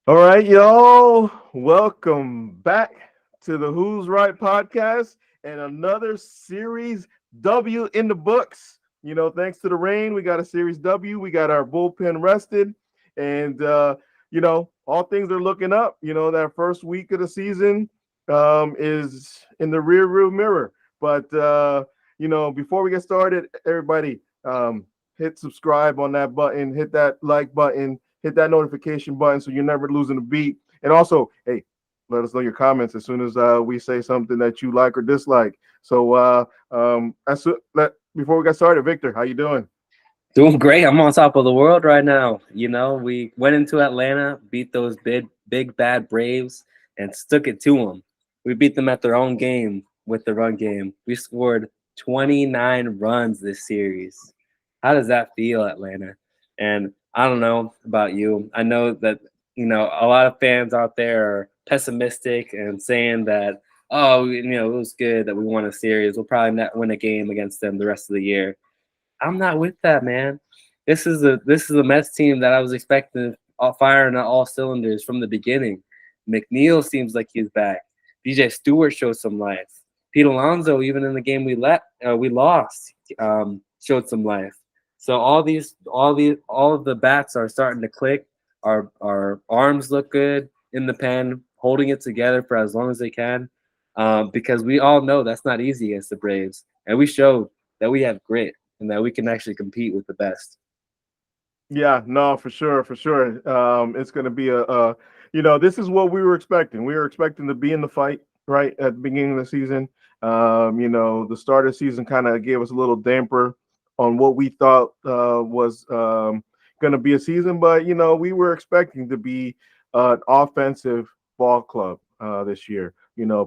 All right, y'all. Welcome back to the Who's Right podcast and another Series W in the books. Thanks to the rain, we got a Series W. We got our bullpen rested, and all things are looking up. That first week of the season is in the rear view mirror. But before we get started, everybody, hit subscribe on that button, hit that like button, hit that notification button so you're never losing a beat. And also, hey, let us know your comments as soon as we say something that you like or dislike. So before we get started, Victor, how you doing? Doing great. I'm on top of the world right now. We went into Atlanta, beat those big bad Braves, and stuck it to them. We beat them at their own game with the run game. We scored 29 runs this series. How does that feel, Atlanta? And I don't know about you. I know that a lot of fans out there are pessimistic and saying that, oh, it was good that we won a series. We'll probably not win a game against them the rest of the year. I'm not with that, man. This is a Mets team that I was expecting firing on all cylinders from the beginning. McNeil seems like he's back. DJ Stewart showed some life. Pete Alonso, even in the game we lost, showed some life. So all of the bats are starting to click. Our arms look good in the pen, holding it together for as long as they can, because we all know that's not easy against the Braves, and we showed that we have grit and that we can actually compete with the best. Yeah, no, for sure, for sure. It's going to be this is what we were expecting. We were expecting to be in the fight right at the beginning of the season. The start of the season kind of gave us a little damper on what we thought was going to be a season, but we were expecting to be an offensive ball club this year.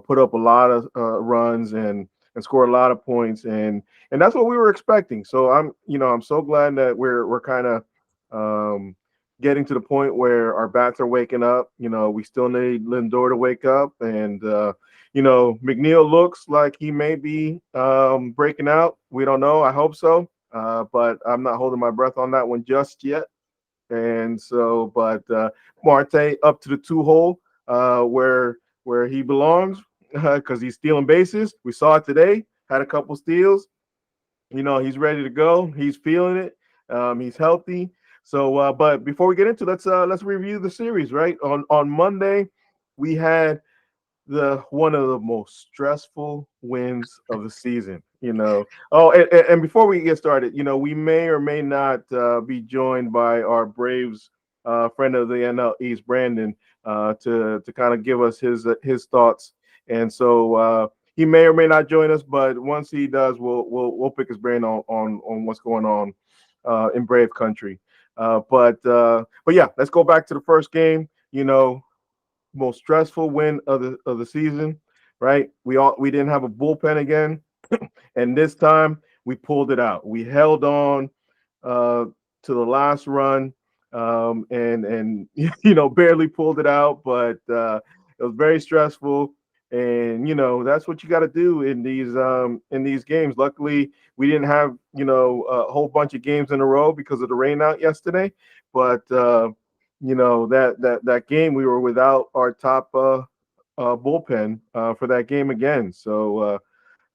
Put up a lot of runs and score a lot of points, and that's what we were expecting. So I'm so glad that we're kind of um, getting to the point where our bats are waking up. We still need Lindor to wake up, and McNeil looks like he may be breaking out. We don't know. I hope so, but I'm not holding my breath on that one just yet. And so, but Marte up to the two hole where he belongs because he's stealing bases. We saw it today. Had a couple steals. He's ready to go. He's feeling it. He's healthy. So, but before we get into let's review the series. Right on Monday, we had the one of the most stressful wins of the season. Oh, and before we get started, we may or may not be joined by our Braves friend of the NL East, Brandon, to kind of give us his thoughts. And so he may or may not join us, but once he does, we'll pick his brain on what's going on in Brave Country. But yeah, let's go back to the first game. Most stressful win of the season, right? We didn't have a bullpen again, and this time we pulled it out. We held on to the last run, and barely pulled it out, but it was very stressful. And that's what you got to do in these games. Luckily, we didn't have a whole bunch of games in a row because of the rain out yesterday, but that game we were without our top bullpen for that game again. So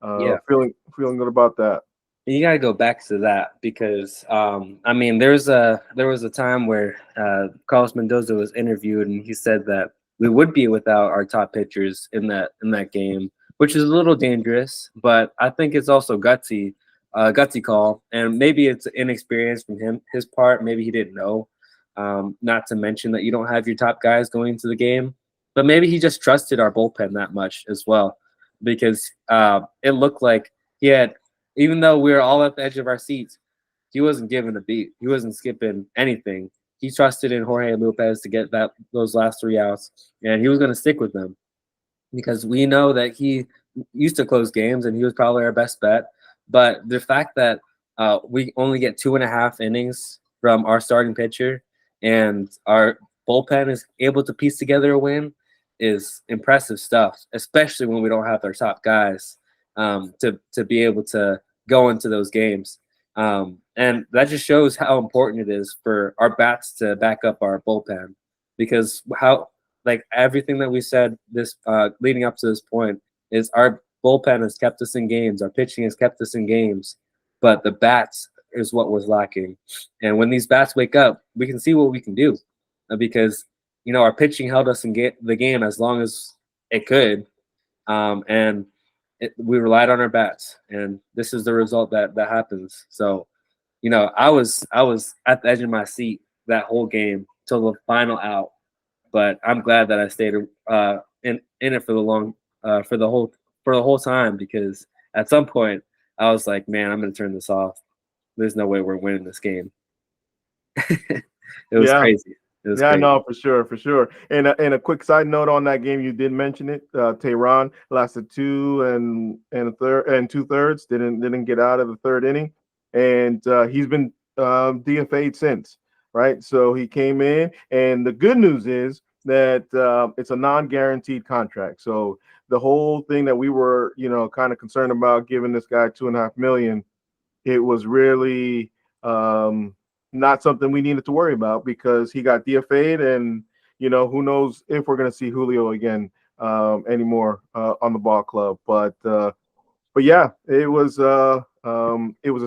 Yeah, feeling good about that. you got to go back to that because I mean, there was a time where Carlos Mendoza was interviewed and he said that we would be without our top pitchers in that game, which is a little dangerous, but I think it's also gutsy call, and maybe it's inexperience from his part. Maybe he didn't know. Not to mention that you don't have your top guys going into the game, but maybe he just trusted our bullpen that much as well, because it looked like he had, even though we were all at the edge of our seats, he wasn't giving a beat. He wasn't skipping anything. He trusted in Jorge Lopez to get those last three outs, and he was going to stick with them because we know that he used to close games and he was probably our best bet. But the fact that we only get 2.5 innings from our starting pitcher and our bullpen is able to piece together a win is impressive stuff, especially when we don't have our top guys to be able to go into those games. And that just shows how important it is for our bats to back up our bullpen because how like everything that we said this leading up to this point is our bullpen has kept us in games, our pitching has kept us in games, but the bats is what was lacking. And when these bats wake up, we can see what we can do because our pitching held us in the game as long as it could, and we relied on our bats, and this is the result that happens. So, I was at the edge of my seat that whole game till the final out, but I'm glad that I stayed in it for the whole time because at some point I was like, man, I'm gonna turn this off. There's no way we're winning this game. It was Yeah. crazy. It was Yeah, crazy. no, for sure, for sure. And a quick side note on that game, you did mention it. Tehran lasted 2 2/3, didn't get out of the third inning, and he's been DFA'd since, right? So he came in, and the good news is that it's a non-guaranteed contract. So the whole thing that we were, kind of concerned about giving this guy 2.5 million, it was really not something we needed to worry about because he got DFA'd, and who knows if we're going to see Julio again anymore on the ball club. But yeah, it was a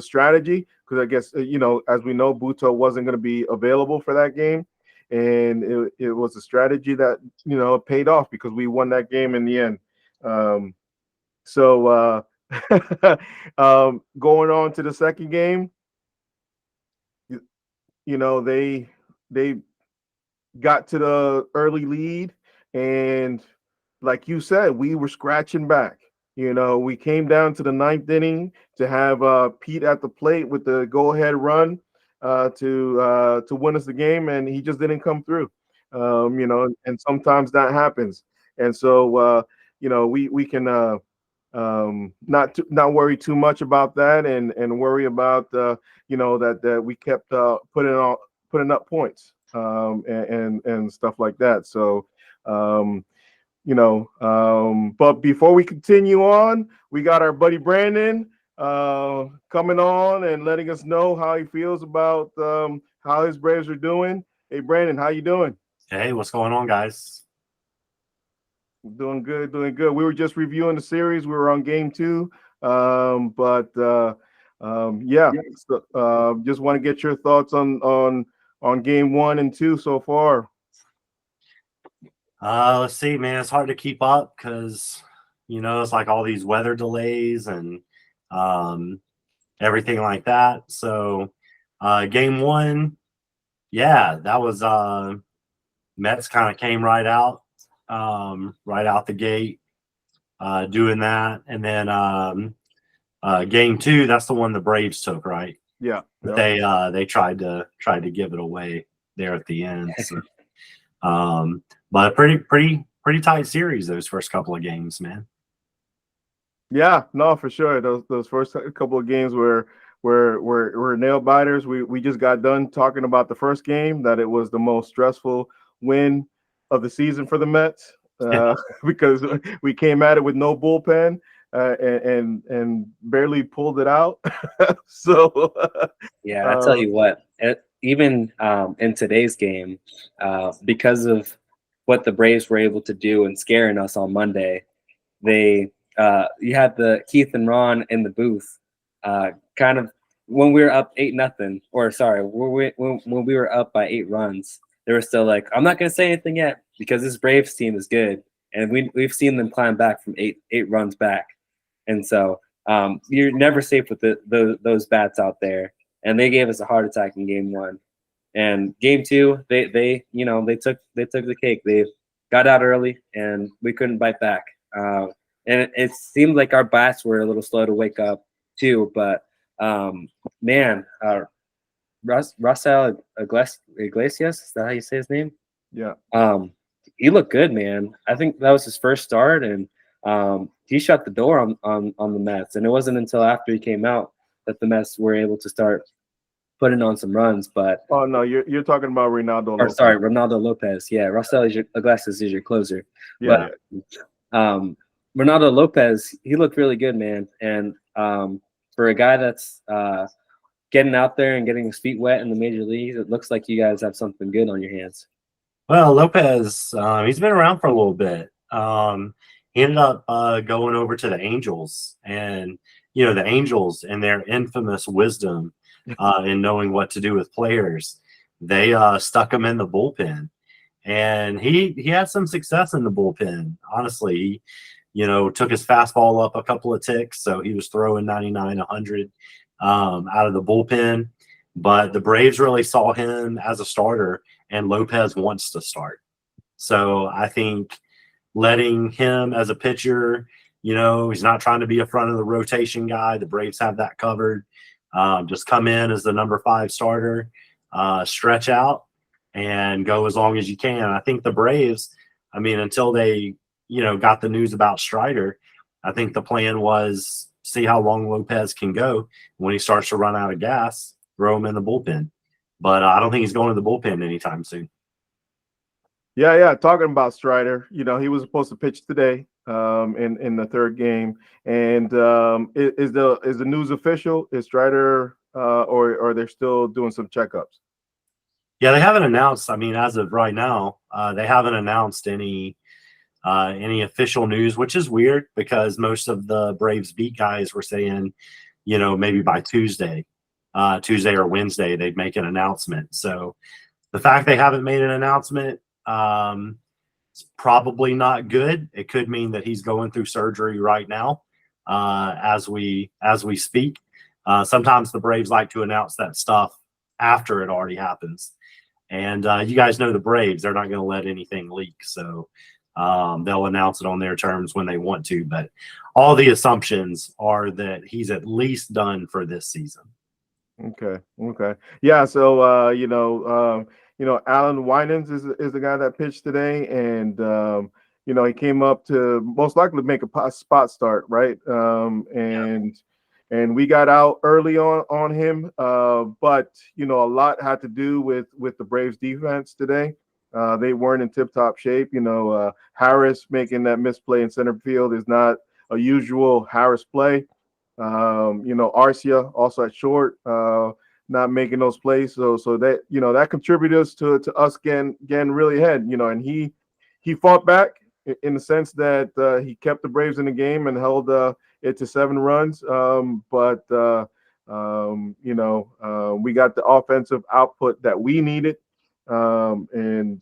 strategy because I guess as we know, Buto wasn't going to be available for that game, and it was a strategy that paid off because we won that game in the end. So going on to the second game, they got to the early lead, and like you said, we were scratching back. We came down to the ninth inning to have Pete at the plate with the go-ahead run to win us the game, and he just didn't come through. And sometimes that happens, and so we can not worry too much about that, and worry about that we kept putting up points and stuff like that. So but before we continue on, we got our buddy Brandon coming on and letting us know how he feels about how his Braves are doing. Hey Brandon, how you doing? Hey, what's going on, guys? Doing good, doing good. We were just reviewing the series. We were on game 2, but yeah. So, just want to get your thoughts on game 1 and 2 so far. Let's see, man. It's hard to keep up because it's like all these weather delays and everything like that. So, game 1, yeah, that was Mets kind of came right out the gate, doing that, and then game 2, that's the one the Braves took, right? Yeah. They tried to give it away there at the end. So, but a pretty tight series those first couple of games, man. Yeah, no, for sure. Those first couple of games were nail biters. We just got done talking about the first game, that it was the most stressful win of the season for the Mets because we came at it with no bullpen and barely pulled it out. So Yeah, I tell you what, even in today's game, because of what the Braves were able to do and scaring us on Monday, you had the Keith and Ron in the booth, kind of when we were up 8-0, or sorry, when we were up by 8 runs, they were still like, I'm not going to say anything yet because this Braves team is good, and we've seen them climb back from eight runs back, and so you're never safe with those bats out there. And they gave us a heart attack in game 1, and game 2 they took the cake. They got out early, and we couldn't bite back. And it seemed like our bats were a little slow to wake up too. But man, Rafael Iglesias, is that how you say his name? yeah. He looked good, man. I think that was his first start, and he shut the door on the Mets. And it wasn't until after he came out that the Mets were able to start putting on some runs. But Oh no, you're talking about Ronaldo Lopez. Yeah, Rafael Iglesias is your closer. Yeah. But Ronaldo Lopez, he looked really good, man. And for a guy that's getting out there and getting his feet wet in the major leagues, it looks like you guys have something good on your hands. Well, Lopez, he's been around for a little bit. He ended up going over to the Angels, and the Angels and their infamous wisdom in knowing what to do with players, they stuck him in the bullpen, and he had some success in the bullpen. Honestly, took his fastball up a couple of ticks, so he was throwing 99, 100 out of the bullpen. But the Braves really saw him as a starter, and Lopez wants to start. So I think letting him as a pitcher, he's not trying to be a front of the rotation guy. The Braves have that covered. Just come in as the number 5 starter, stretch out, and go as long as you can. I think the Braves, until they, got the news about Strider, I think the plan was see how long Lopez can go. When he starts to run out of gas, throw him in the bullpen. But I don't think he's going to the bullpen anytime soon. Yeah. Talking about Strider, he was supposed to pitch today in the third game. And is the news official? Is Strider or they're still doing some checkups? Yeah, they haven't announced. As of right now, they haven't announced any official news, which is weird because most of the Braves beat guys were saying, maybe by Tuesday or Wednesday, they'd make an announcement. So the fact they haven't made an announcement, it's probably not good. It could mean that he's going through surgery right now as we speak. Sometimes the Braves like to announce that stuff after it already happens. And you guys know the Braves, they're not going to let anything leak. So they'll announce it on their terms when they want to. But all the assumptions are that he's at least done for this season. Okay. Yeah. So Alan Winans is the guy that pitched today, and he came up to most likely make a spot start, right? And we got out early on him, but a lot had to do with the Braves defense today. They weren't in tip-top shape. Harris making that misplay in center field is not a usual Harris play. Arcia also at short, not making those plays. So that that contributed to us getting really ahead. And he fought back in the sense that he kept the Braves in the game and held it to 7 runs. But we got the offensive output that we needed. And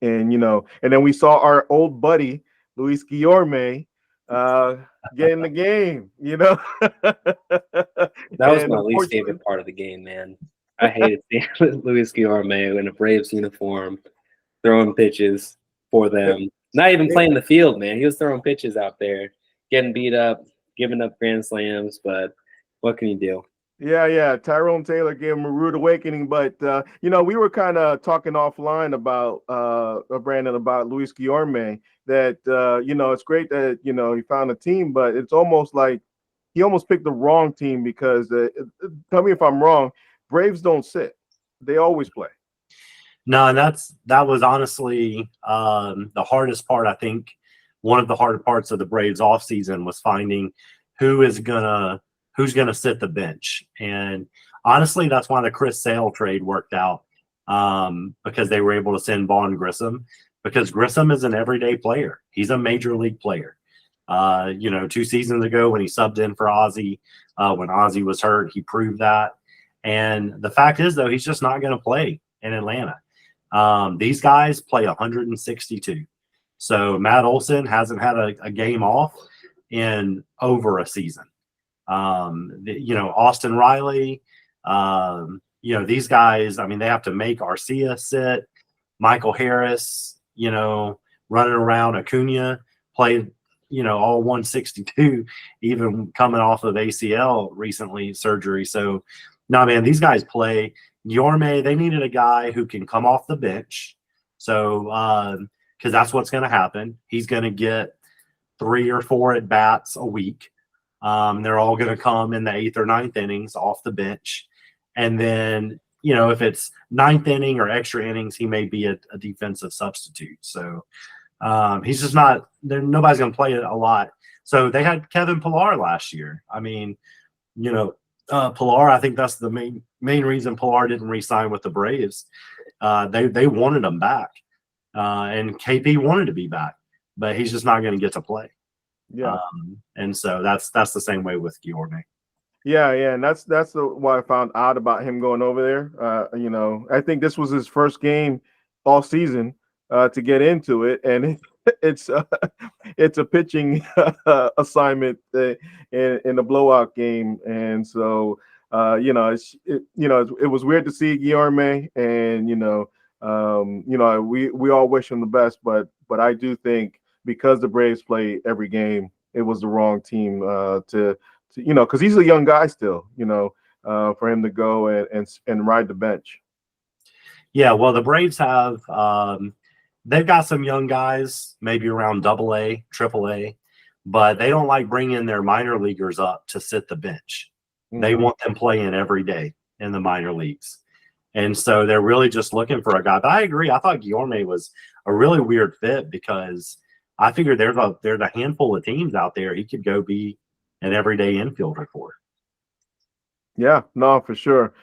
then we saw our old buddy Luis Guillorme get in the game. That was my least favorite part of the game, man. I hated seeing Luis Guillorme in a Braves uniform throwing pitches for them. Not even playing the field, man. He was throwing pitches out there, getting beat up, giving up grand slams. But what can you do? Yeah. Tyrone Taylor gave him a rude awakening, but we were kind of talking offline about Brandon, about Luis Guillorme. That it's great that he found a team, but it's almost like he almost picked the wrong team because tell me if I'm wrong. Braves don't sit; they always play. No, and that was honestly the hardest part. I think one of the harder parts of the Braves offseason was finding who's gonna sit the bench. And honestly, that's why the Chris Sale trade worked out, because they were able to send Vaughn Grissom, because Grissom is an everyday player. He's a major league player. 2 seasons ago when he subbed in for Ozzie, when Ozzie was hurt, he proved that. And the fact is, though, he's just not going to play in Atlanta. These guys play 162. So Matt Olson hasn't had a game off in over a season. Austin Riley, these guys, they have to make Arcia sit. Michael Harris, running around. Acuna played, all 162, even coming off of ACL recently surgery. So, no, man, these guys play. Guillorme, they needed a guy who can come off the bench. So, because that's what's going to happen. He's going to get 3 or 4 at bats a week. They're all going to come in the 8th or 9th innings off the bench. And then, if it's 9th inning or extra innings, he may be a defensive substitute. So he's just not – nobody's going to play it a lot. So they had Kevin Pillar last year. Pilar. I think that's the main reason Pilar didn't re-sign with the Braves. They wanted him back, and KP wanted to be back, but he's just not going to get to play. Yeah. And so that's the same way with Guillorme. Yeah, and that's what I found odd about him going over there. I think this was his first game all season to get into it, and it's it's a pitching assignment in a blowout game, and so it was weird to see Guillorme, and we all wish him the best, but I do think because the Braves play every game, it was the wrong team to because he's a young guy still, for him to go and ride the bench. Yeah, well, the Braves have they've got some young guys, maybe around AA, AAA, but they don't like bringing their minor leaguers up to sit the bench. Mm-hmm. They want them playing every day in the minor leagues. And so they're really just looking for a guy. But I agree. I thought Guillorme was a really weird fit because I figured there's a handful of teams out there he could go be an everyday infielder for. Yeah, no, for sure.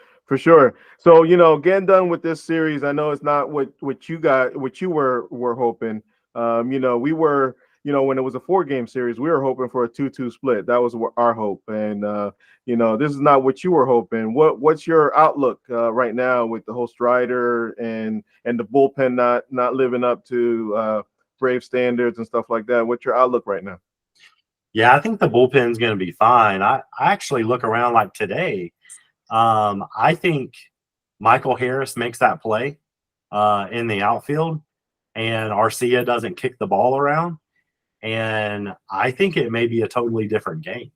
So, getting done with this series, I know it's not what you were hoping. We were, when it was a 4-game series, we were hoping for a 2-2 split. That was our hope. And this is not what you were hoping. What's your outlook right now with the whole Strider and the bullpen not living up to Brave standards and stuff like that? What's your outlook right now? Yeah, I think the bullpen's going to be fine. I actually look around like today. I think Michael Harris makes that play in the outfield, and Arcia doesn't kick the ball around. And I think it may be a totally different game.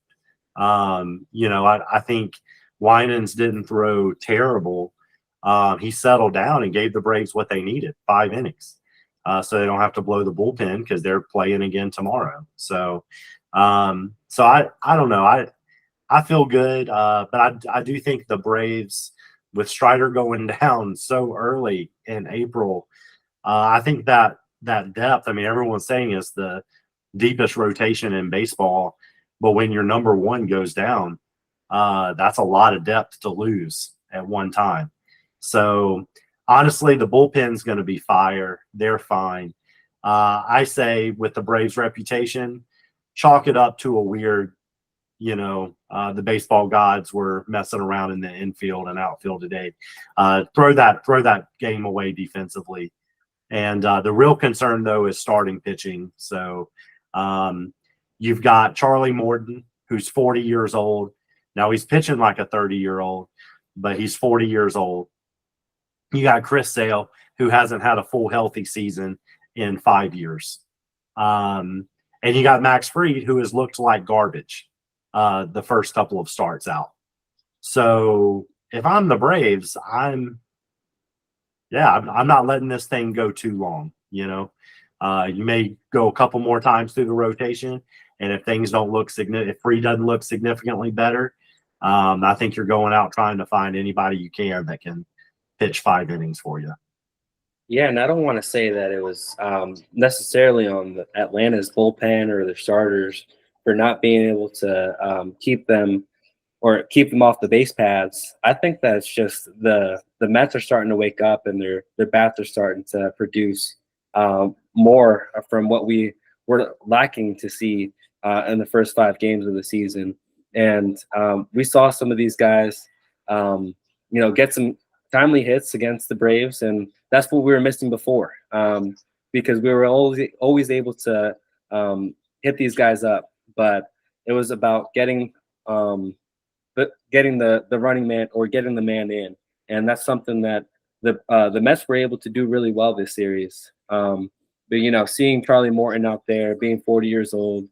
I think Winans didn't throw terrible. He settled down and gave the Braves what they needed, 5 innings. So they don't have to blow the bullpen because they're playing again tomorrow. So I don't know. I feel good, but I do think the Braves, with Strider going down so early in April, I think that depth, I mean, everyone's saying is the deepest rotation in baseball, but when your number one goes down, that's a lot of depth to lose at one time. So honestly, the bullpen's going to be fire. They're fine. I say with the Braves' reputation, chalk it up to a weird, the baseball gods were messing around in the infield and outfield today. Throw that game away defensively. And the real concern, though, is starting pitching. So you've got Charlie Morton, who's 40 years old. Now he's pitching like a 30-year-old, but he's 40 years old. You got Chris Sale, who hasn't had a full healthy season in 5 years. And you got Max Fried, who has looked like garbage the first couple of starts out. So if I'm the Braves, I'm not letting this thing go too long. You may go a couple more times through the rotation, and if things don't look if Fried doesn't look significantly better, I think you're going out trying to find anybody you can that can pitch 5 innings for you. Yeah, and I don't want to say that it was necessarily on the Atlanta's bullpen or their starters for not being able to keep them off the base paths. I think that's just the Mets are starting to wake up, and their bats are starting to produce more from what we were lacking to see in the first 5 games of the season. And we saw some of these guys, get some timely hits against the Braves, and that's what we were missing before, because we were always able to hit these guys up, but it was about getting the running man or getting the man in, and that's something that the Mets were able to do really well this series. But seeing Charlie Morton out there being 40 years old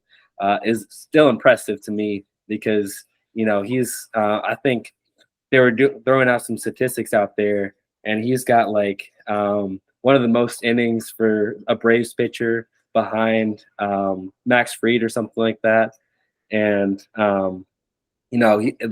is still impressive to me because he's I think they were throwing out some statistics out there, and he's got like one of the most innings for a Braves pitcher behind Max Fried or something like that. And the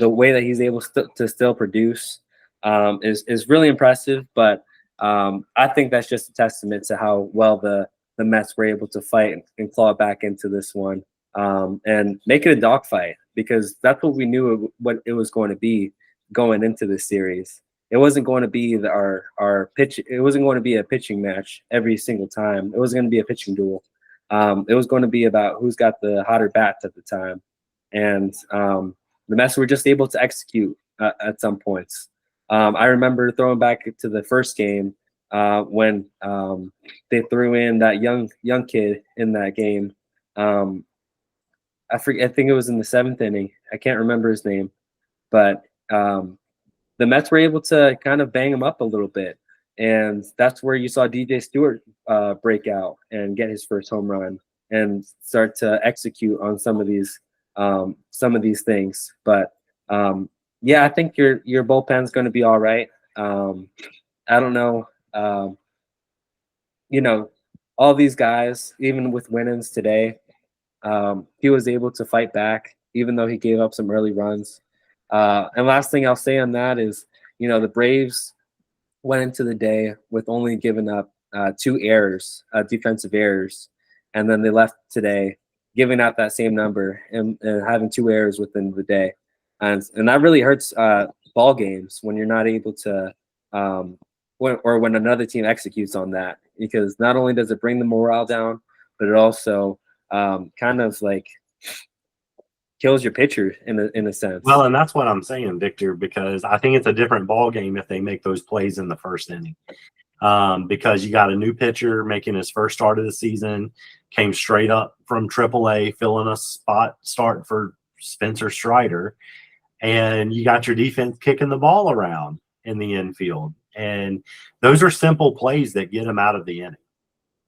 way that he's able to still produce is really impressive. But I think that's just a testament to how well the Mets were able to fight and claw back into this one and make it a dogfight. because that's what we knew what it was going to be going into this series. It wasn't going to be our pitch. It wasn't going to be a pitching match every single time. It wasn't going to be a pitching duel. It was going to be about who's got the hotter bats at the time, and the Mets were just able to execute at some points. I remember throwing back to the first game when they threw in that young kid in that game. I forget. I think it was in the 7th inning. I can't remember his name, but the Mets were able to kind of bang him up a little bit, and that's where you saw DJ Stewart break out and get his first home run and start to execute on some of these things. But yeah, I think your bullpen's going to be all right. I don't know. All these guys, even with win-ins today, he was able to fight back, even though he gave up some early runs. And last thing I'll say on that is, the Braves went into the day with only giving up 2 errors, defensive errors, and then they left today giving out that same number and having 2 errors within the day. And that really hurts ball games when you're not able to when another team executes on that, because not only does it bring the morale down, but it also kind of like kills your pitcher in a sense. Well, and that's what I'm saying, Victor, because I think it's a different ball game if they make those plays in the first inning. Because you got a new pitcher making his first start of the season, came straight up from AAA, filling a spot start for Spencer Strider, and you got your defense kicking the ball around in the infield. And those are simple plays that get him out of the inning.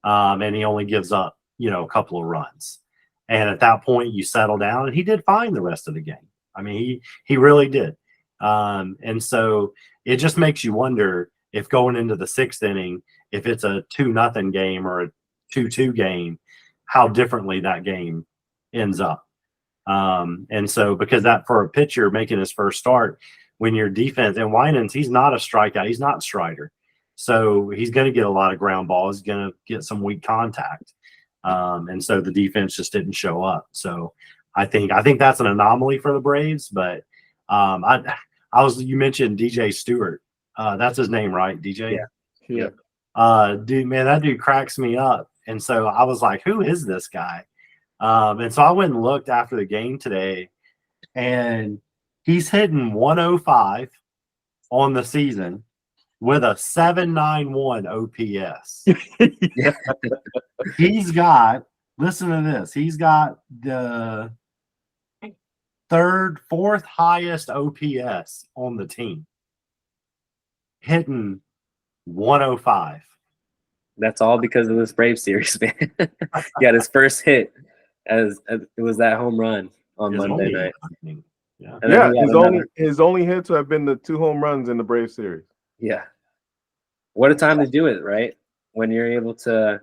And he only gives up, a couple of runs. And at that point, you settle down, and he did fine the rest of the game. I mean, he really did. And so it just makes you wonder if going into the 6th inning, if it's a 2-0 game or a 2-2 game, how differently that game ends up. And so because that for a pitcher making his first start, when your defense, and Winans, he's not a strikeout, he's not Strider. So he's going to get a lot of ground balls, he's going to get some weak contact. And so the defense just didn't show up. So I think that's an anomaly for the Braves. But you mentioned DJ Stewart. That's his name, right? DJ? Yeah. Dude, man, that dude cracks me up. And so I was like, who is this guy? And so I went and looked after the game today, and he's hitting 105 on the season with a 791 OPS. He's got, listen to this, he's got the 3rd, 4th highest OPS on the team, hitting 105. That's all because of this Brave series, man. He got his first hit as it was that home run on Monday night. Yeah, And then his only hits have been the 2 home runs in the Brave series. Yeah. What a time to do it, right? When you're able to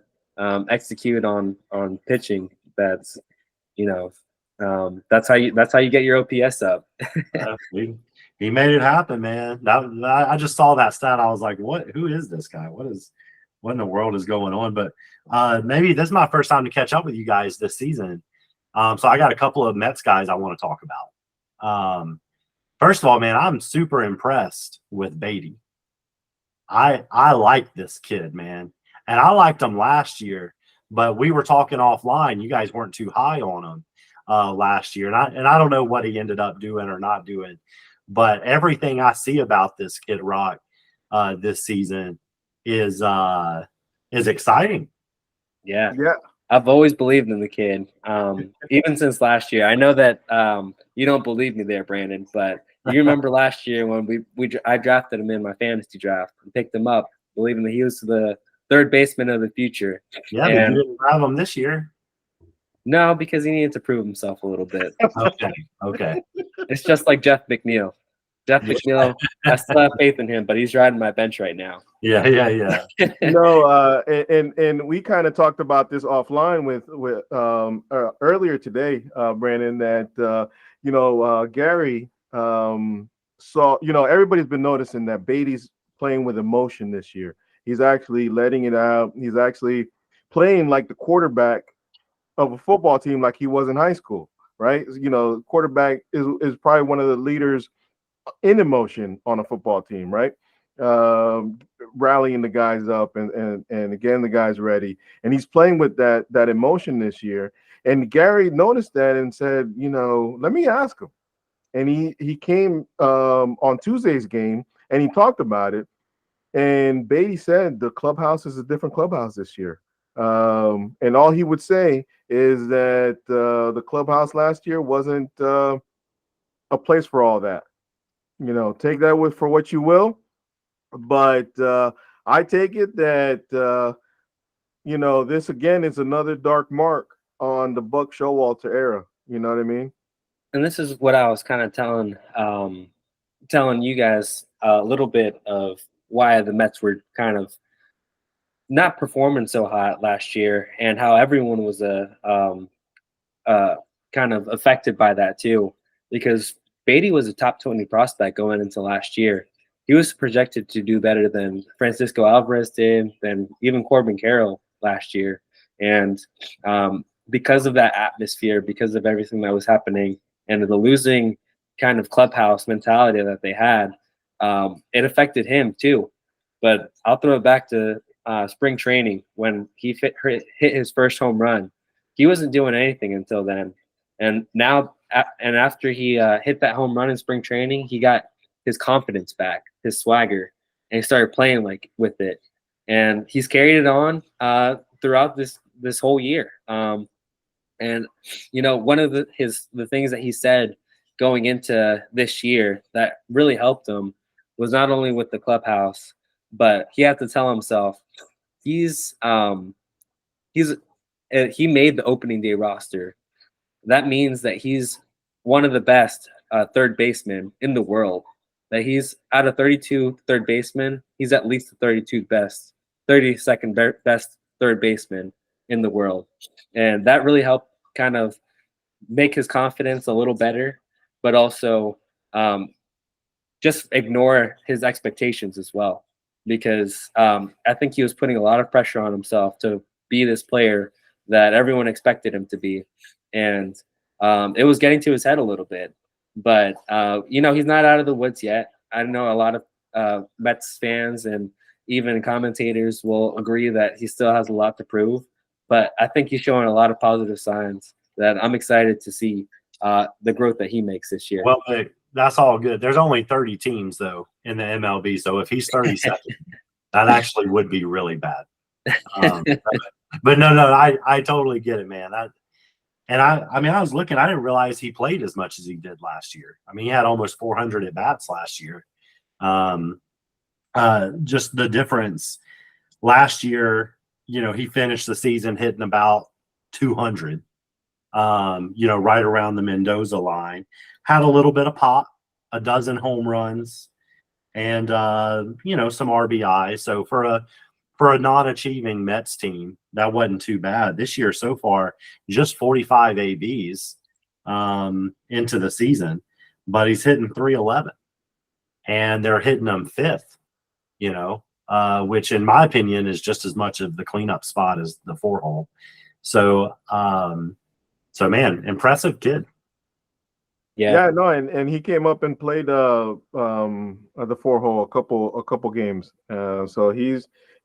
execute on pitching, that's that's how you get your OPS up. He made it happen, man. I just saw that stat. I was like, who is this guy? What in the world is going on? But maybe this is my first time to catch up with you guys this season. So I got a couple of Mets guys I want to talk about. First of all, man, I'm super impressed with Beatty. I like this kid, man. And I liked him last year, but we were talking offline. You guys weren't too high on him last year. And I don't know what he ended up doing or not doing, but everything I see about this Kid Rock this season is exciting. Yeah. I've always believed in the kid, even since last year. I know that you don't believe me there, Brandon, but you remember last year when I drafted him in my fantasy draft and picked him up, believing that he was the 3rd baseman of the future. Yeah, but you didn't grab him this year. No, because he needed to prove himself a little bit. Okay. It's just like Jeff McNeil. Jeff McNeil, I still have faith in him, but he's riding my bench right now. Yeah. And we kind of talked about this offline with earlier today, Brandon, that Gary saw, everybody's been noticing that Beatty's playing with emotion this year. He's actually letting it out. He's actually playing like the quarterback of a football team, like he was in high school, right? You know, quarterback is probably one of the leaders in emotion on a football team, right? Um, Rallying the guys up and again the guys ready, and he's playing with that emotion this year. And Gary noticed that and said, you know, let me ask him. And he came on Tuesday's game and he talked about it. And Beatty said the clubhouse is a different clubhouse this year. And all he would say is that the clubhouse last year wasn't a place for all that. You know, take that with for what you will. But I take it that you know, this again is another dark mark on the Buck Showalter era. You know what I mean? And this is what I was kind of telling you guys a little bit of why the Mets were kind of not performing so hot last year, and how everyone was kind of affected by that too, because Beatty was a top 20 prospect going into last year. He was projected to do better than Francisco Alvarez did, than even Corbin Carroll last year. And because of that atmosphere, because of everything that was happening, and the losing kind of clubhouse mentality that they had, it affected him too. But I'll throw it back to spring training when he hit his first home run. He wasn't doing anything until then. And now, and after he hit that home run in spring training, he got his confidence back, his swagger, and he started playing like with it. And he's carried it on throughout this whole year. And you know, one of the things that he said going into this year that really helped him was not only with the clubhouse, but he had to tell himself he made the opening day roster. That means that he's one of the best third basemen in the world. That he's out of 32 third basemen, he's at least the 32nd best third baseman in the world. And that really helped kind of make his confidence a little better, but also just ignore his expectations as well. Because I think he was putting a lot of pressure on himself to be this player that everyone expected him to be. And it was getting to his head a little bit. But, you know, he's not out of the woods yet. I know a lot of Mets fans and even commentators will agree that he still has a lot to prove. But I think he's showing a lot of positive signs that I'm excited to see the growth that he makes this year. Well, that's all good. There's only 30 teams, though, in the MLB. So if he's 32nd, that actually would be really bad. But no, I totally get it, man. I mean, I was looking, I didn't realize he played as much as he did last year. I mean, he had almost 400 at bats last year. Just the difference last year, you know, he finished the season hitting about 200, you know, right around the Mendoza line, had a little bit of pop, a dozen home runs, and, you know, some RBI. So for a non-achieving Mets team, that wasn't too bad. This year so far, just 45 ABs into the season, but he's hitting 311, and they're hitting him fifth, you know, which in my opinion is just as much of the cleanup spot as the 4-hole. So, man, impressive kid. Yeah, no, and he came up and played the 4-hole a couple games. So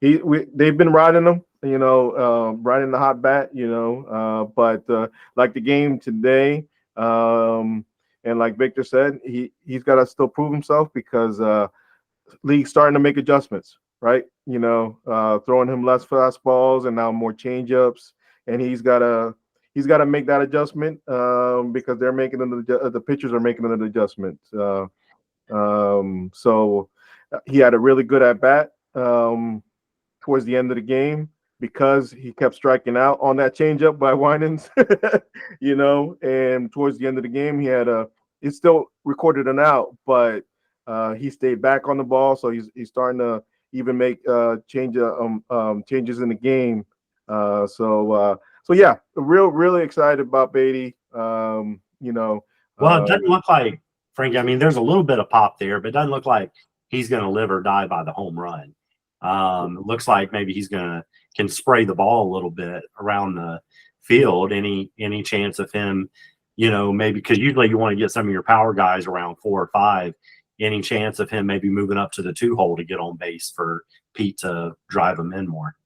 they've been riding him, you know, riding the hot bat, you know. But like the game today, and like Victor said, he's got to still prove himself because league's starting to make adjustments, right? You know, throwing him less fastballs and now more changeups, and he's got to make that adjustment because they're making the pitchers are making an adjustment. So he had a really good at bat towards the end of the game because he kept striking out on that changeup by Winans, you know. And towards the end of the game, he still recorded an out, but he stayed back on the ball. So he's starting to even make changes in the game. So yeah, really excited about Beatty. You know, well, it doesn't look like, Frankie, I mean, there's a little bit of pop there, but it doesn't look like he's going to live or die by the home run. It looks like maybe he's can spray the ball a little bit around the field. Any chance of him maybe because usually you want to get some of your power guys around 4 or 5. Any chance of him maybe moving up to the 2 hole to get on base for Pete to drive him in more?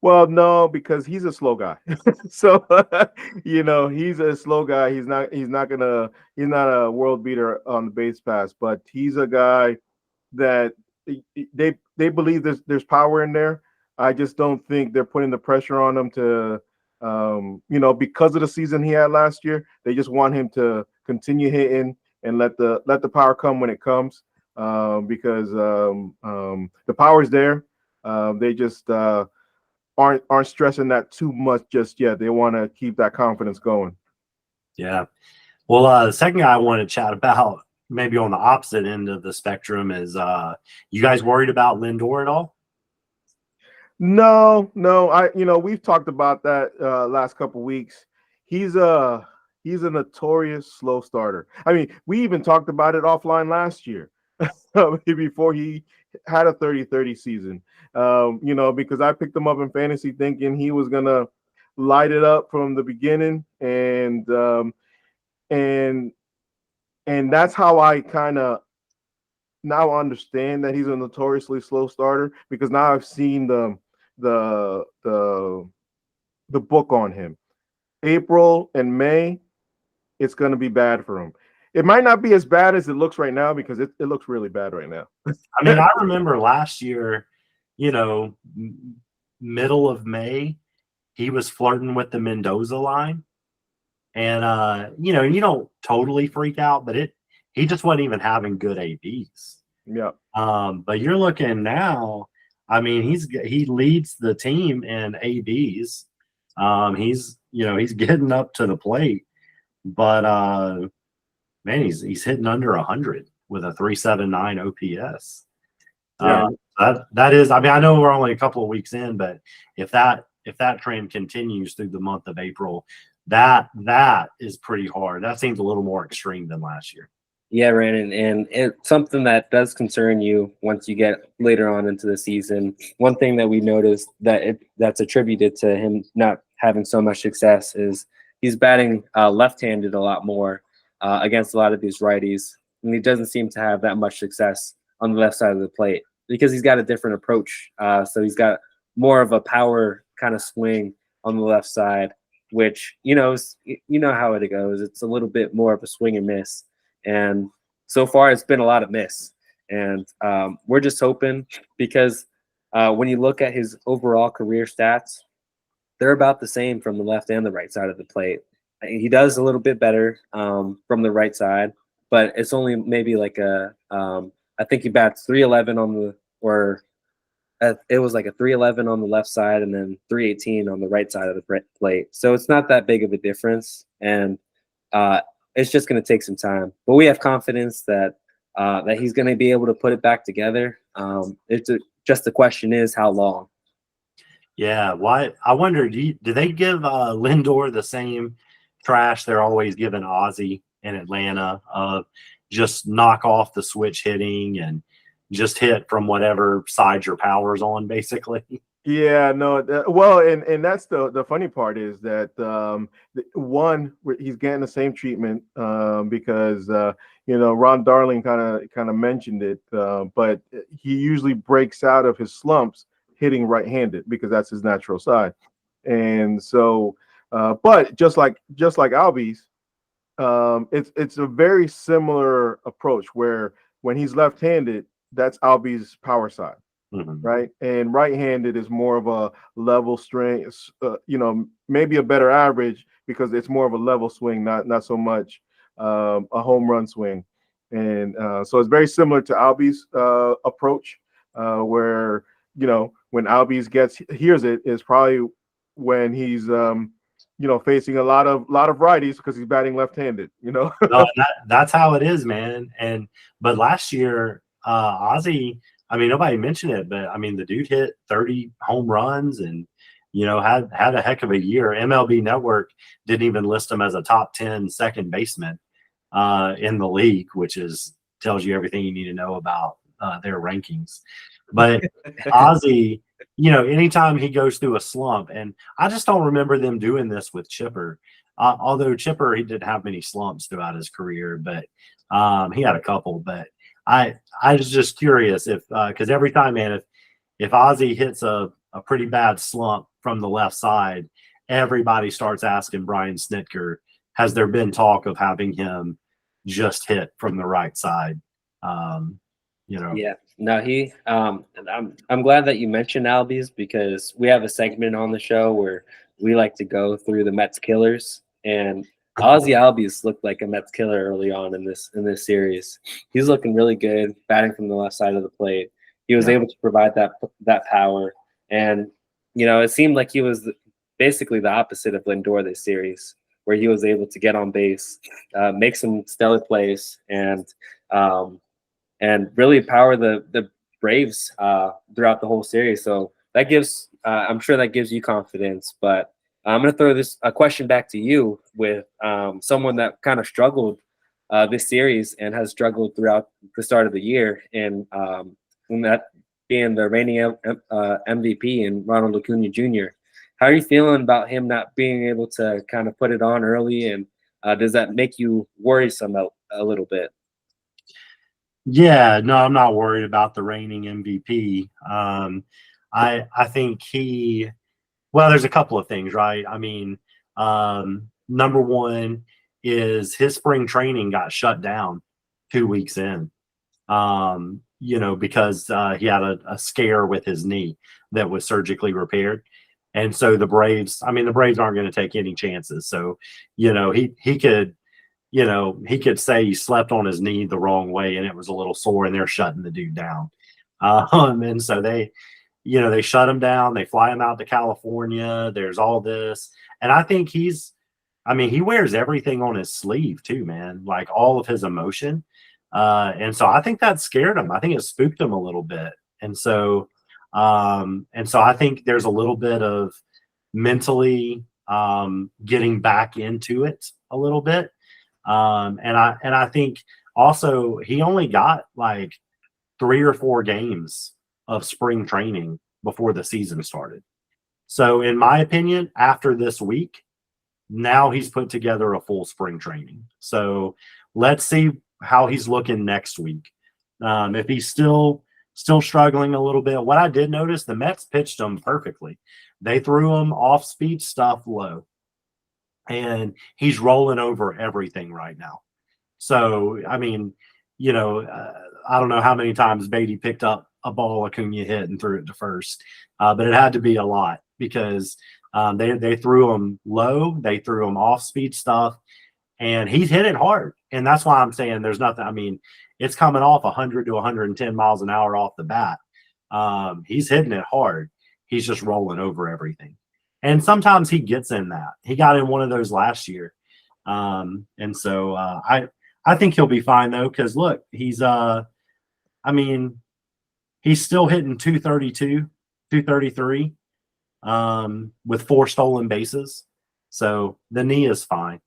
Well, no, because he's a slow guy. So he's a slow guy. He's not a world beater on the base pass, but he's a guy that they believe there's power in there. I just don't think they're putting the pressure on him to because of the season he had last year. They just want him to continue hitting and let the power come when it comes, because the power's there. They just aren't stressing that too much just yet. They want to keep that confidence going. Yeah. Well, the second guy I want to chat about, maybe on the opposite end of the spectrum, is you guys worried about Lindor at all? No. We've talked about that last couple weeks. He's a notorious slow starter. I mean, we even talked about it offline last year before he had a 30-30 season. Because I picked him up in fantasy thinking he was gonna light it up from the beginning, and that's how I kind of now understand that he's a notoriously slow starter, because now I've seen the book on him. April and May, it's going to be bad for him. It might not be as bad as it looks right now, because it looks really bad right now. I mean, I remember last year, middle of May, he was flirting with the Mendoza line. And, you don't totally freak out, but he just wasn't even having good ABs. Yeah. But you're looking now, I mean, he leads the team in ABs. He's getting up to the plate, but man, he's hitting under 100 with a 379 OPS. Yeah. That is, I mean, I know we're only a couple of weeks in, but if that trend continues through the month of April, that is pretty hard. That seems a little more extreme than last year. Yeah, Brandon, and it's something that does concern you once you get later on into the season. One thing that we noticed that's attributed to him not having so much success is he's batting left-handed a lot more against a lot of these righties, and he doesn't seem to have that much success on the left side of the plate because he's got a different approach. So he's got more of a power kind of swing on the left side, which you know how it goes. It's a little bit more of a swing and miss. And so far, it's been a lot of miss. And we're just hoping, because when you look at his overall career stats, they're about the same from the left and the right side of the plate. He does a little bit better from the right side, but it's only maybe like I think he bats 311 on the, or it was like a 311 on the left side and then 318 on the right side of the plate. So it's not that big of a difference. And it's just going to take some time, but we have confidence that he's going to be able to put it back together. Just the question is how long. Yeah, why? I wonder, do they give Lindor the same trash they're always giving Ozzie in Atlanta of just knock off the switch hitting and just hit from whatever side your power's on, basically? Yeah, no. Well, and that's the funny part is that he's getting the same treatment because Ron Darling kind of mentioned it, but he usually breaks out of his slumps hitting right-handed because that's his natural side, and so but just like Albies, it's a very similar approach where when he's left-handed, that's Albies' power side. Mm-hmm. Right, and right-handed is more of a level strength, maybe a better average because it's more of a level swing, not so much a home run swing, and so it's very similar to Albies' approach, where when Albies hears it is probably when he's facing a lot of righties because he's batting left-handed. No, that's how it is, man. But last year, Ozzie, I mean, nobody mentioned it, but I mean, the dude hit 30 home runs and, had a heck of a year. MLB Network didn't even list him as a top 10 second baseman in the league, which tells you everything you need to know about their rankings. But Ozzie, anytime he goes through a slump, and I just don't remember them doing this with Chipper. although Chipper, he didn't have many slumps throughout his career, but he had a couple. But I was just curious if because every time, man, if Ozzie hits a pretty bad slump from the left side, everybody starts asking Brian Snitker, has there been talk of having him just hit from the right side? You know. Yeah, no, and I'm glad that you mentioned Albies because we have a segment on the show where we like to go through the Mets killers, and Ozzy Albies looked like a Mets killer early on in this series. He's looking really good, batting from the left side of the plate. He was able to provide that power, and it seemed like he was basically the opposite of Lindor this series, where he was able to get on base, make some stellar plays, and really power the Braves throughout the whole series. So that gives, I'm sure that gives you confidence. But I'm going to throw a question back to you with someone that kind of struggled this series and has struggled throughout the start of the year, and that being the reigning MVP and Ronald Acuna Jr. How are you feeling about him not being able to kind of put it on early, and does that make you worrisome a little bit? Yeah, no, I'm not worried about the reigning MVP. I think well, there's a couple of things, right? I mean, number one is his spring training got shut down 2 weeks in, because he had a scare with his knee that was surgically repaired. And so the Braves aren't going to take any chances. So, he could say he slept on his knee the wrong way and it was a little sore and they're shutting the dude down. And so they shut him down. They fly him out to California. There's all this. And I think he wears everything on his sleeve too, man, like all of his emotion. And so I think that scared him. I think it spooked him a little bit. And so I think there's a little bit of mentally getting back into it a little bit. And I think also he only got like 3 or 4 games of spring training before the season started. So in my opinion, after this week, now he's put together a full spring training. So let's see how he's looking next week. If he's still struggling a little bit, what I did notice, the Mets pitched him perfectly. They threw him off speed stuff low. And he's rolling over everything right now. So, I don't know how many times Beatty picked up a ball Acuna hit and threw it to first, but it had to be a lot because they threw him low, they threw him off speed stuff, and he's hit it hard. And that's why I'm saying there's nothing. It's coming off 100 to 110 miles an hour off the bat. He's hitting it hard. He's just rolling over everything. And sometimes he gets in that. He got in one of those last year. And so I think he'll be fine, though, because, look, he's still hitting 232, 233 with 4 stolen bases. So the knee is fine.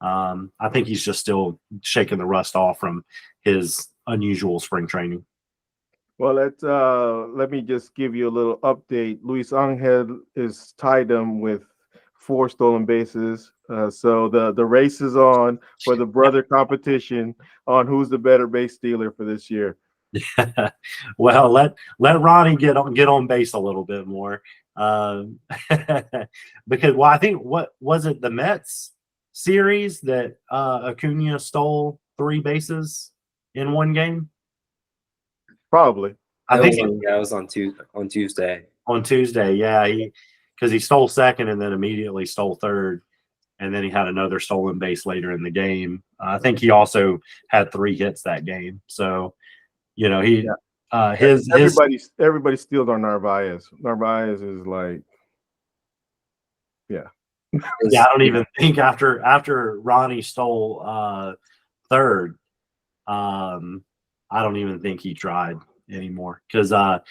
I think he's just still shaking the rust off from his unusual spring training. Well, let me just give you a little update. Luis Angel is tied him with 4 stolen bases. So the race is on for the brother competition on who's the better base stealer for this year. Well, let Ronnie get on base a little bit more. Because I think what was it, the Mets series that Acuna stole 3 bases in one game? Probably. I think it was on Tuesday. On Tuesday, yeah, because he stole second and then immediately stole third, and then he had another stolen base later in the game. I think he also had 3 hits that game. So, everybody steals on Narvaez. Narvaez is like, yeah. Yeah, I don't even think after Ronnie stole third, I don't even think he tried anymore because but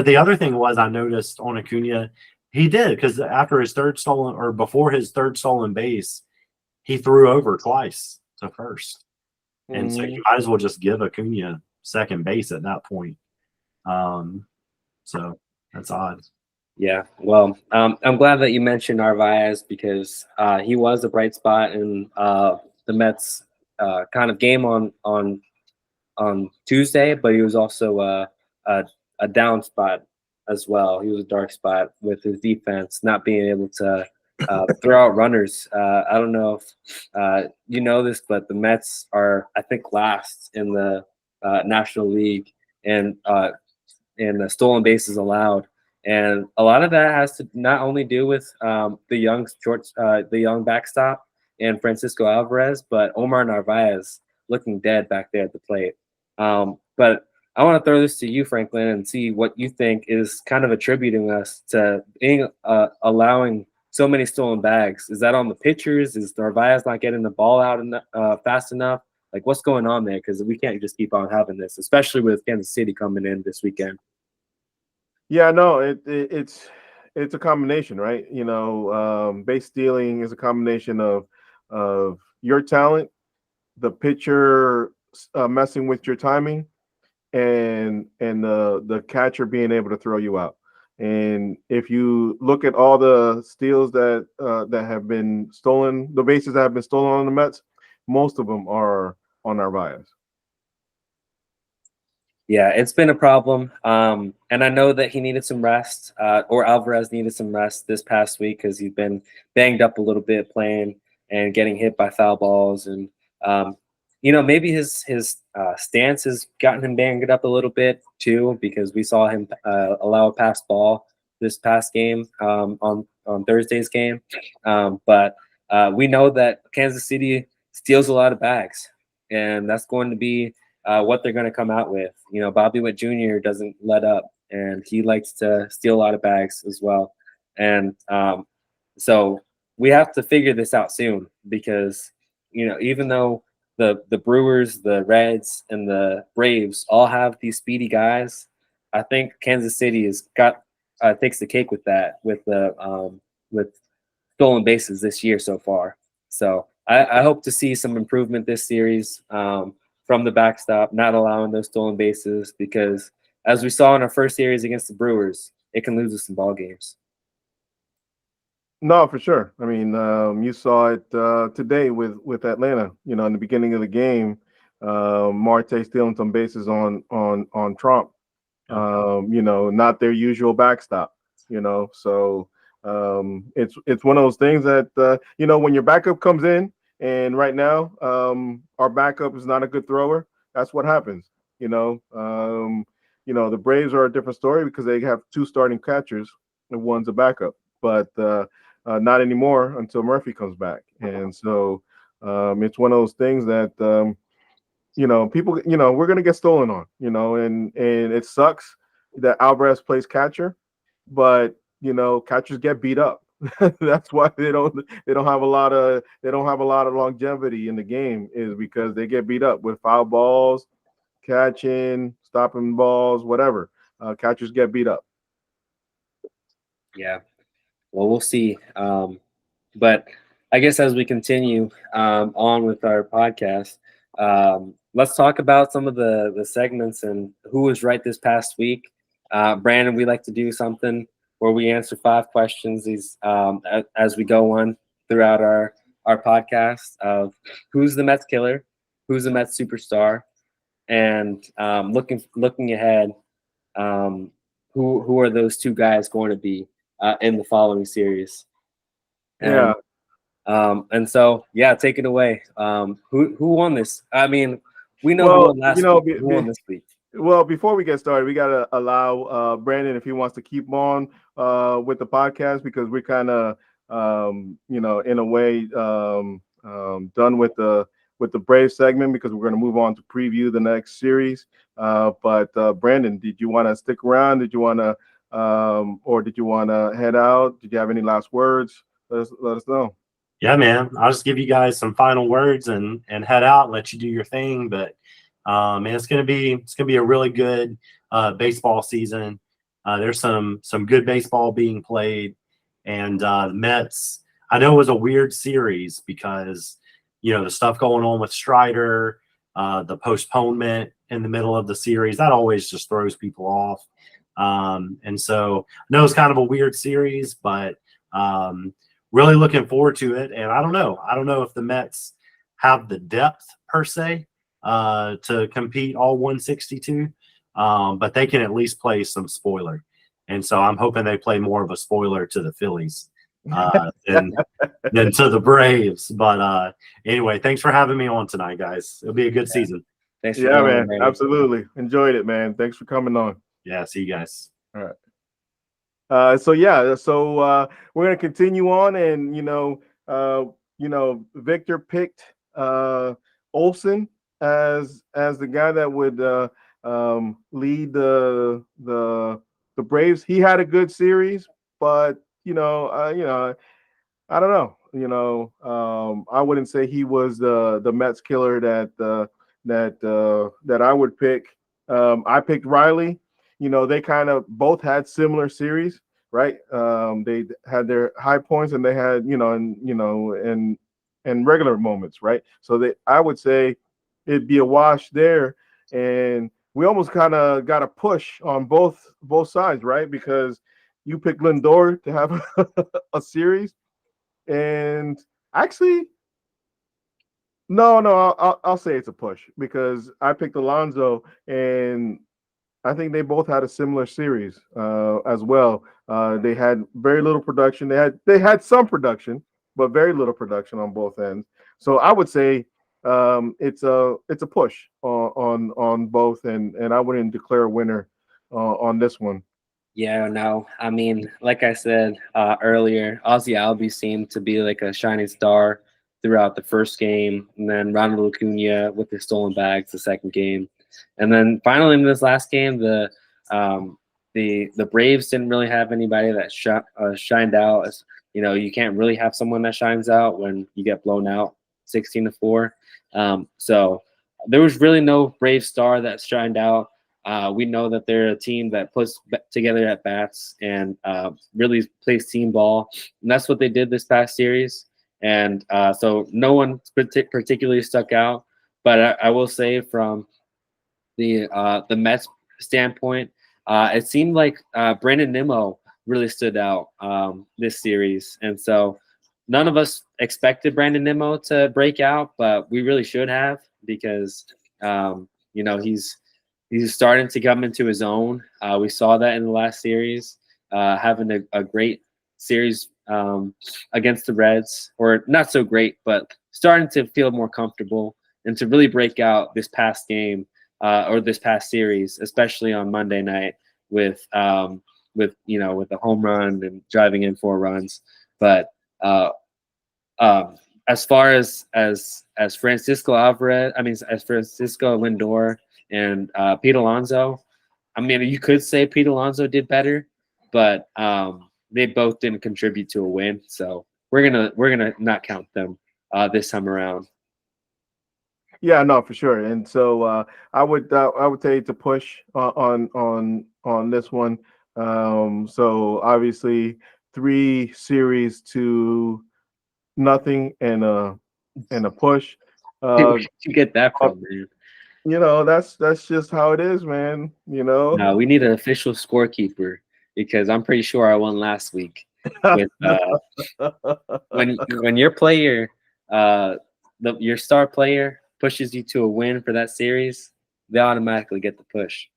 the other thing was I noticed on Acuna, he did, because after his before his third stolen base, he threw over twice to first. And so you might as well just give Acuna second base at that point. So that's odd. Yeah, well, I'm glad that you mentioned Narvaez because he was a bright spot in the Mets kind of game on Tuesday, but he was also a a down spot as well. He was a dark spot with his defense not being able to throw out runners. I don't know if you know this, but the Mets are, I think, last in the National League and the stolen bases allowed. And a lot of that has to not only do with the young backstop and Francisco Alvarez, but Omar Narvaez looking dead back there at the plate. But I want to throw this to you, Franklin, and see what you think is kind of attributing us to being allowing so many stolen bags. Is that on the pitchers? Is Narvaez not getting the ball out fast enough? Like, what's going on there? Because we can't just keep on having this, especially with Kansas City coming in this weekend. Yeah, no, it's a combination, right? Base stealing is a combination of your talent, the pitcher messing with your timing, and the catcher being able to throw you out. And if you look at all the steals that have been stolen, the bases that have been stolen on the Mets, most of them are on Narvaez. Yeah, it's been a problem. And I know that he needed some rest, or Alvarez needed some rest this past week because he's been banged up a little bit playing and getting hit by foul balls. And, maybe his stance has gotten him banged up a little bit too because we saw him allow a pass ball this past game on Thursday's game. But we know that Kansas City steals a lot of bags, and that's going to be what they're going to come out with. Bobby Witt Jr. doesn't let up, and he likes to steal a lot of bags as well. And so we have to figure this out soon because, even though the Brewers, the Reds, and the Braves all have these speedy guys, I think Kansas City has got takes the cake with that with stolen bases this year so far. So I hope to see some improvement this series. From the backstop, not allowing those stolen bases, because as we saw in our first series against the Brewers, it can lose us some ball games. No, for sure. I mean, you saw it today with Atlanta. In the beginning of the game, Marte stealing some bases on Trump. Not their usual backstop. So it's one of those things that when your backup comes in. And right now, our backup is not a good thrower. That's what happens. The Braves are a different story because they have two starting catchers and one's a backup, but not anymore until Murphy comes back. And so it's one of those things that people, we're gonna get stolen on. And it sucks that Alvarez plays catcher, but catchers get beat up. That's why they don't have a lot of longevity in the game, is because they get beat up with foul balls, catching, stopping balls, whatever. Catchers get beat up. Yeah, well, we'll see. But I guess as we continue on with our podcast, let's talk about some of the segments and who was right this past week. Brandon, we like to do something where we answer 5 questions as we go on throughout our podcast of who's the Mets killer, who's the Mets superstar, and looking ahead, who are those 2 guys going to be in the following series? And, and so, yeah, take it away. Who won this? I mean, we know who won last week. Who won this week? Well, before we get started, we got to allow Brandon, if he wants to keep on with the podcast, because we're kind of, in a way, done with the Brave segment, because we're going to move on to preview the next series. But Brandon, did you want to stick around? Did you want to, or did you want to head out? Did you have any last words? Let us know. Yeah, man. I'll just give you guys some final words and head out and let you do your thing. But man, it's gonna be a really good baseball season. There's some good baseball being played, and the Mets. I know it was a weird series because the stuff going on with Strider, the postponement in the middle of the series, that always just throws people off. And so I know it's kind of a weird series, but really looking forward to it. And I don't know if the Mets have the depth per se to compete all 162, but they can at least play some spoiler. And so I'm hoping they play more of a spoiler to the Phillies than to the Braves. But anyway, thanks for having me on tonight, guys. It'll be a good season. Thanks for Yeah, joining, man. Brady. Absolutely. Enjoyed it, man. Thanks for coming on. Yeah, see you guys. All right. So we're gonna continue on, and Victor picked Olson as the guy that would lead the Braves. He had a good series, but I don't know. I wouldn't say he was the Mets killer that I would pick. I picked Riley. They kind of both had similar series, right? They had their high points, and they had and regular moments, right? So I would say it'd be a wash there, and we almost kind of got a push on both sides, right? Because you picked Lindor to have a series, and actually, no, I'll say it's a push because I picked Alonso, and I think they both had a similar series as well. They had very little production. They had some production, but very little production on both ends. So I would say it's a push on both, and I wouldn't declare a winner on this one. Yeah, no. I mean, like I said earlier, Ozzy Albies seemed to be like a shining star throughout the first game, and then Ronald Acuna with his stolen bags the second game, and then finally in this last game, the Braves didn't really have anybody that shined out. As you can't really have someone that shines out when you get blown out 16-4. So there was really no Brave star that shined out. We know that they're a team that puts together at bats and really plays team ball, and that's what they did this past series. And so no one particularly stuck out, but I will say from the Mets standpoint, it seemed like Brandon Nimmo really stood out this series, and so none of us expected Brandon Nimmo to break out, but we really should have because he's starting to come into his own. We saw that in the last series, having a great series against the Reds, or not so great, but starting to feel more comfortable and to really break out this past game or this past series, especially on Monday night with a home run and driving in 4 runs. But as far as Francisco Alvarez, as Francisco Lindor and Pete Alonso, I mean, you could say Pete Alonso did better, but they both didn't contribute to a win. So we're gonna not count them this time around. Yeah, no, for sure. And so I would say it's a push on this one. So obviously 3 series to nothing and a push. Where'd you get that from, man? That's just how it is, man. No, we need an official scorekeeper because I'm pretty sure I won last week. With when your player, your star player pushes you to a win for that series, they automatically get the push.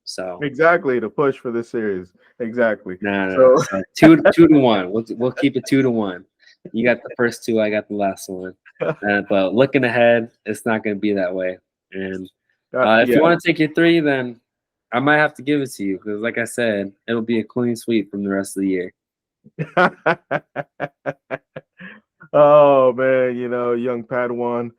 So exactly the push for this series. Exactly. no. So 2-1. We'll keep it 2-1. You got the first 2, I got the last one. But looking ahead, it's not going to be that way. And if you want to take your 3, then I might have to give it to you because, like I said, it'll be a clean sweep from the rest of the year. Oh man, young Padawan.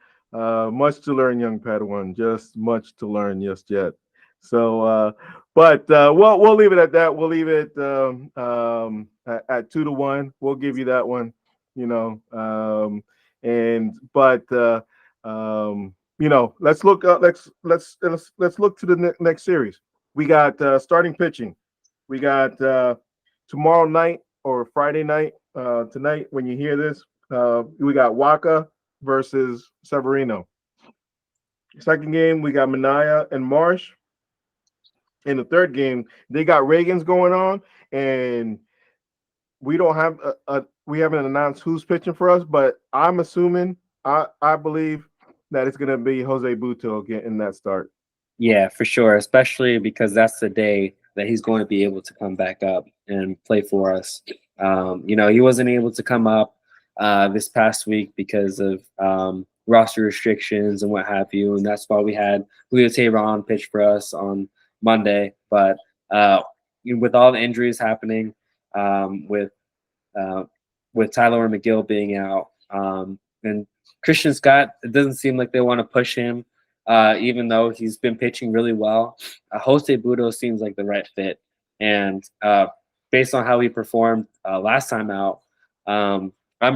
Much to learn, young Padawan. Just much to learn just yet. So, but we'll leave it at that. We'll leave it at 2-1. We'll give you that one. Let's look. Let's look to the next series. We got starting pitching. We got tomorrow night or Friday night. Tonight, when you hear this, we got Waka versus Severino. Second game, we got Minaya and Marsh. In the third game, they got Reagan's going on, and we don't have we haven't announced who's pitching for us, but I'm assuming I believe that it's gonna be Jose Buto getting that start. Yeah, for sure, especially because that's the day that he's going to be able to come back up and play for us. He wasn't able to come up this past week because of roster restrictions and what have you, and that's why we had Julio Teheran pitch for us on Monday. But with all the injuries happening, with Tyler McGill being out, and Christian Scott, it doesn't seem like they want to push him, even though he's been pitching really well. Jose Budo seems like the right fit, and based on how he performed last time out, I'm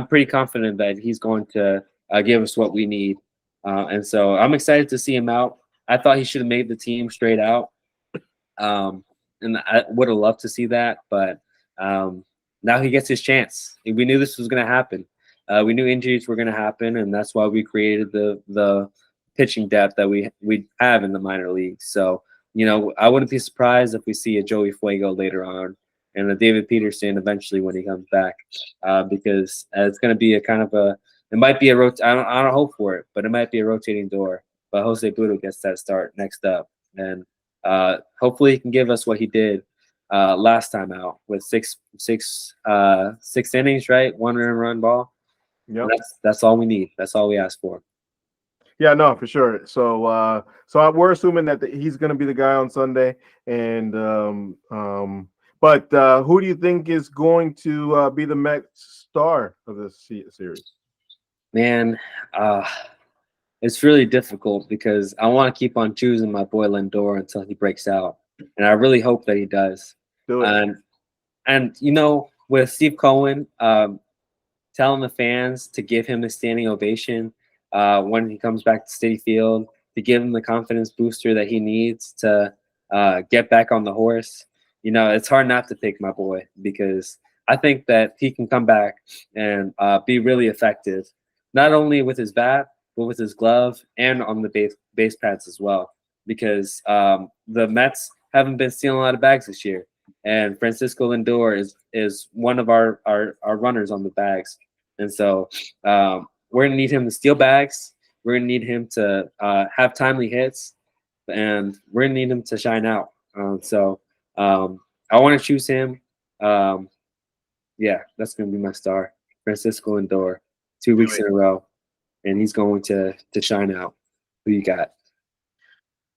pretty confident that he's going to give us what we need. And so I'm excited to see him out. I thought he should have made the team straight out, and I would have loved to see that, but now he gets his chance. We knew this was going to happen. We knew injuries were going to happen, and that's why we created the pitching depth that we have in the minor leagues. So, I wouldn't be surprised if we see a Joey Fuego later on and a David Peterson eventually when he comes back, because it's going to be it might be a I don't hope for it, but it might be a rotating door. But Jose Budo gets that start next up, and hopefully he can give us what he did last time out with six innings, right? 1 run ball. Yeah, that's all we need. That's all we ask for. Yeah, no, for sure. So we're assuming that he's going to be the guy on Sunday, and but who do you think is going to be the Mets star of this series? Man, it's really difficult because I want to keep on choosing my boy Lindor until he breaks out, and I really hope that he does. Do it. And with Steve Cohen telling the fans to give him a standing ovation when he comes back to Citi Field, to give him the confidence booster that he needs to get back on the horse. It's hard not to pick my boy because I think that he can come back and be really effective, not only with his bat, but with his glove and on the base pads as well. Because the Mets haven't been stealing a lot of bags this year, and Francisco Lindor is one of our runners on the bags, and so we're gonna need him to steal bags. We're gonna need him to have timely hits, and we're gonna need him to shine out. So I want to choose him. Yeah, that's gonna be my star, Francisco Lindor, 2 weeks in a row, and he's going to shine out. Who you got?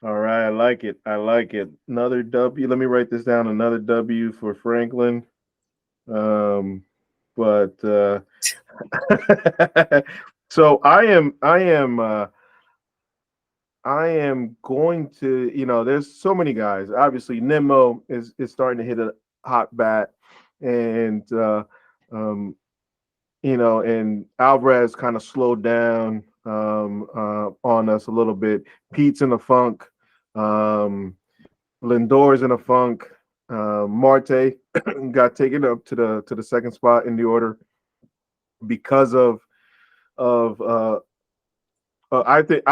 All right, I like it. Another W. Let me write this down. Another W for Franklin. But so I am going to, there's so many guys. Obviously, Nimmo is starting to hit a hot bat, and and Alvarez kind of slowed down on us a little bit. Pete's in a funk. Lindor's in a funk. Marte got taken up to the second spot in the order because of I think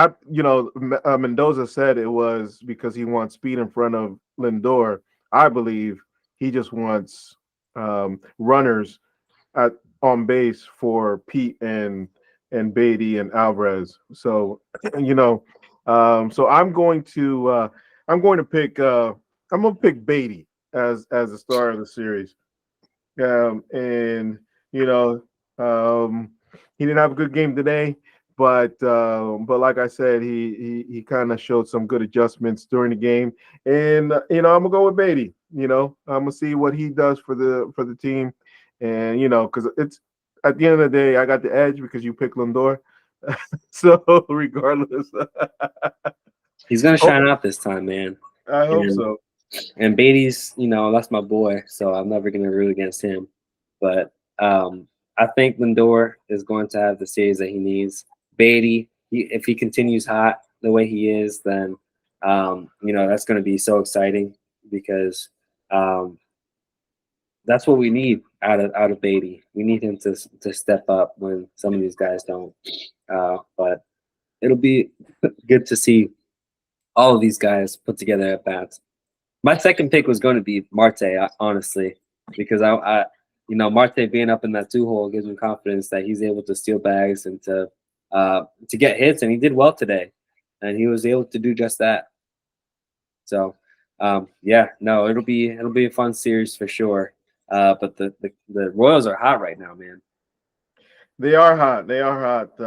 Mendoza said it was because he wants speed in front of Lindor. I believe he just wants runners on base for Pete and Beatty and Alvarez. So so I'm going to pick Beatty as the star of the series. And he didn't have a good game today, but like I said, he kind of showed some good adjustments during the game, and I'm gonna go with Beatty. I'm gonna see what he does for the team, and because it's at the end of the day, I got the edge because you picked Lindor. So regardless, he's gonna shine out this time, man. I hope so. And Beatty's, that's my boy, so I'm never gonna root against him. But I think Lindor is going to have the series that he needs. Beatty, if he continues hot the way he is, then that's going to be so exciting because that's what we need out of Beatty. We need him to step up when some of these guys don't. But it'll be good to see all of these guys put together at bats. My second pick was going to be Marte, honestly, because Marte being up in that 2 hole gives me confidence that he's able to steal bags and to get hits, and he did well today, and he was able to do just that. So, yeah, no, it'll be a fun series for sure. But the Royals are hot right now, man. They are hot. They are hot.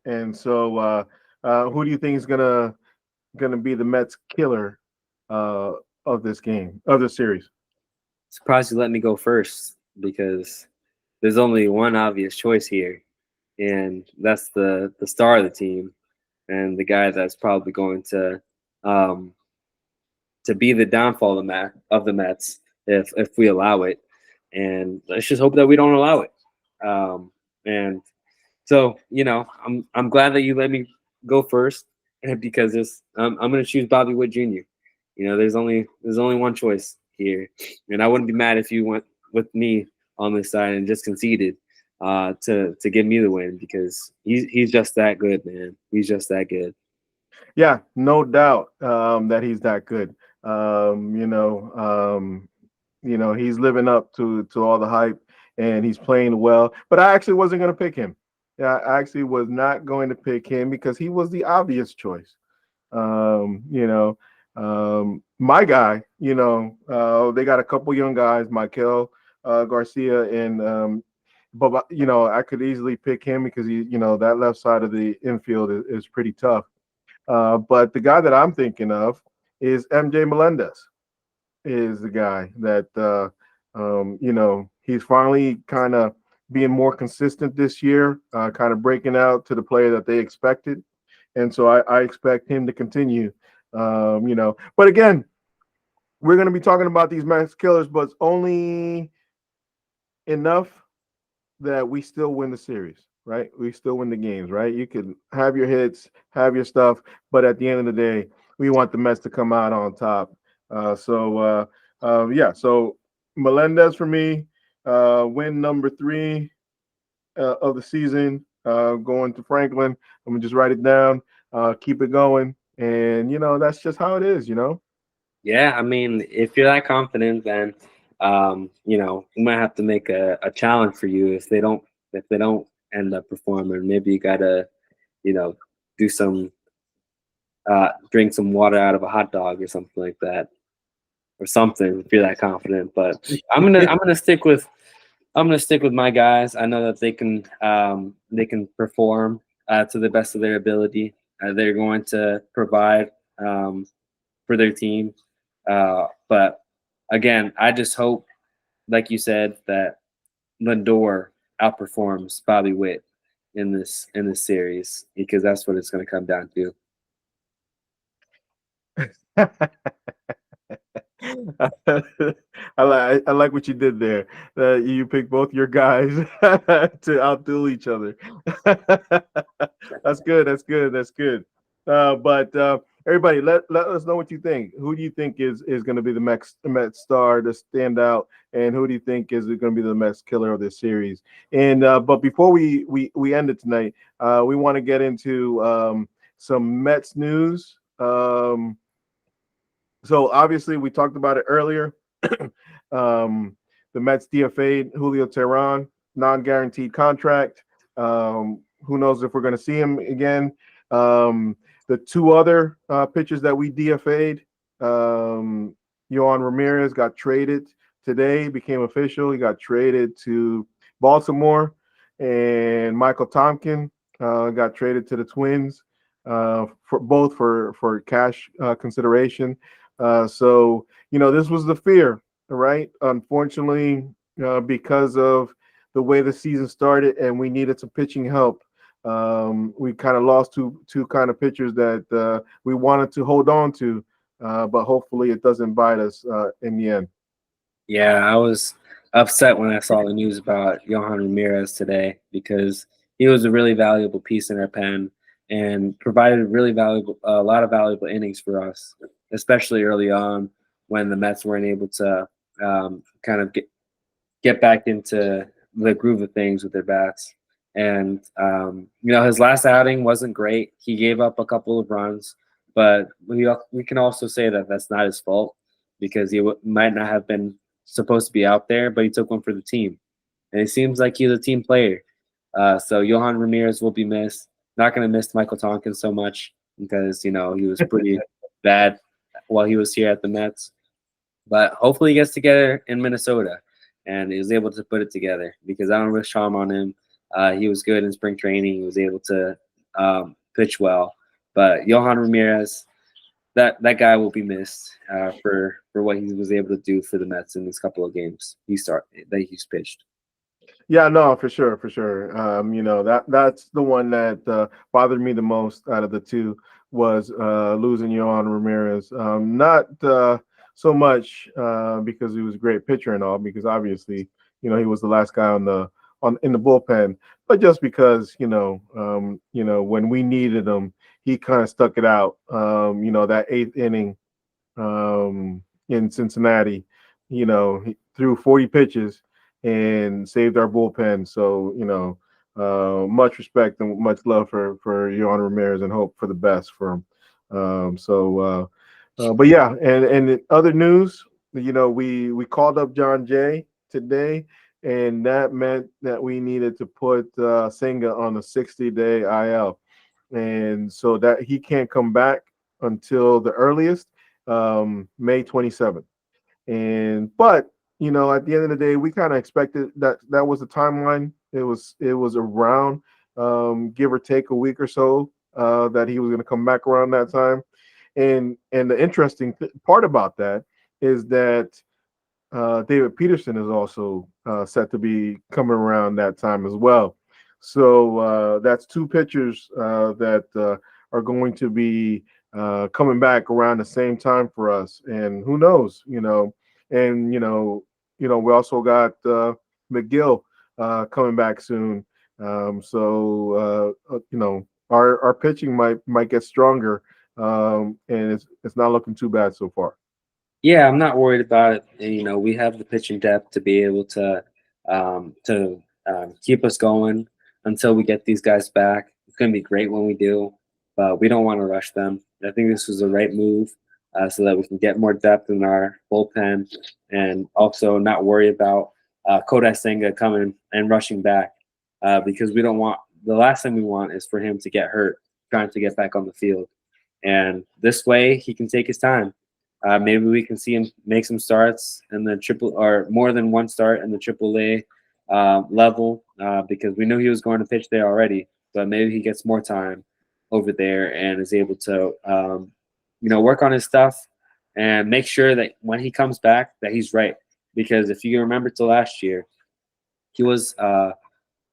And so, who do you think is gonna be the Mets killer uh, of this game, of this series? Surprised you let me go first because there's only one obvious choice here, and that's the star of the team and the guy that's probably going um, to be the downfall of the Mets if we allow it. And let's just hope that we don't allow it. And so, I'm glad that you let me go first because I'm going to choose Bobby Witt Jr. There's only one choice here, and I wouldn't be mad if you went with me on this side and just conceded to give me the win because he's just that good, man. He's just that good. Yeah, no doubt that he's that good. He's living up to all the hype and he's playing well. But I actually wasn't going to pick him. Yeah, I actually was not going to pick him because he was the obvious choice. My guy, they got a couple young guys, Michael Garcia, and but I could easily pick him because that left side of the infield is pretty tough. But the guy that I'm thinking of is MJ Melendez. Is the guy that he's finally kind of being more consistent this year, kind of breaking out to the player that they expected, and so I expect him to continue. But again, we're going to be talking about these max killers, but it's only enough that we still win the series, right? We still win the games, right? You can have your hits, have your stuff, but at the end of the day, we want the Mets to come out on top. So Melendez for me, win number 3 of the season, going to Franklin. I'm gonna just write it down, keep it going, and that's just how it is. Yeah, I mean, if you're that confident, then we might have to make a challenge for you if they don't end up performing. Maybe you gotta, do some drink some water out of a hot dog or something like that, or something if you're that confident. But I'm gonna stick with my guys. I know that they can perform to the best of their ability. They're going to provide for their team. But again, I just hope, like you said, that Lindor outperforms Bobby Witt in this series because that's what it's going to come down to. I like what you did there. You picked both your guys to outdo each other. That's good. That's good. That's good. But everybody, let us know what you think. Who do you think is going to be the Mets star, the standout, and who do you think is going to be the Mets killer of this series? And but before we end it tonight, we want to get into some Mets news. So obviously we talked about it earlier. The Mets DFA'd Julio Teheran, non-guaranteed contract. Who knows if we're going to see him again? The 2 other pitchers that we DFA'd, Yohan Ramirez got traded today, became official. He got traded to Baltimore, and Michael Tompkin got traded to the Twins for cash consideration. So this was the fear, right? Unfortunately, because of the way the season started and we needed some pitching help, we kind of lost two kind of pitchers that we wanted to hold on to, but hopefully it doesn't bite us in the end. Yeah, I was upset when I saw the news about Yohan Ramirez today because he was a really valuable piece in our pen and provided a lot of valuable innings for us, especially early on when the Mets weren't able to kind of get back into the groove of things with their bats. And his last outing wasn't great. He gave up a couple of runs, but we can also say that that's not his fault because he might not have been supposed to be out there, but he took one for the team. And it seems like he's a team player. So Johan Ramirez will be missed. Not going to miss Michael Tompkins so much because, he was pretty bad while he was here at the Mets. But hopefully he gets together in Minnesota and he was able to put it together because I don't wish harm on him. He was good in spring training. He was able to pitch well. But Johan Ramirez, that guy will be missed for what he was able to do for the Mets in these couple of games that he's pitched. Yeah, no, for sure, for sure. That's the one that bothered me the most out of the two was losing Yohan Ramirez. Not so much because he was a great pitcher and all, because obviously, he was the last guy in the bullpen, but just because when we needed him, he kind of stuck it out. That eighth inning in Cincinnati, he threw 40 pitches and saved our bullpen. So, much respect and much love for Yohan Ramirez and hope for the best for him. But yeah, and in other news, we called up John Jay today, and that meant that we needed to put Senga on a 60-day IL. And so that he can't come back until the earliest, May 27th. But at the end of the day, we kind of expected that was the timeline. It was around, give or take a week or so, that he was going to come back around that time. And the interesting part about that is that David Peterson is also set to be coming around that time as well. So that's two pitchers that are going to be coming back around the same time for us. And who knows, and we also got McGill coming back soon. So our pitching might get stronger, and it's not looking too bad so far. Yeah, I'm not worried about it. And, we have the pitching depth to be able to keep us going until we get these guys back. It's going to be great when we do, but we don't want to rush them. I think this was the right move so that we can get more depth in our bullpen and also not worry about Kodai Senga coming and rushing back because we don't want – the last thing we want is for him to get hurt trying to get back on the field. And this way he can take his time. Maybe we can see him make some starts in the triple or more than one start in the AAA level because we knew he was going to pitch there already, but maybe he gets more time over there and is able to, work on his stuff and make sure that when he comes back that he's right. Because if you remember to last year, he was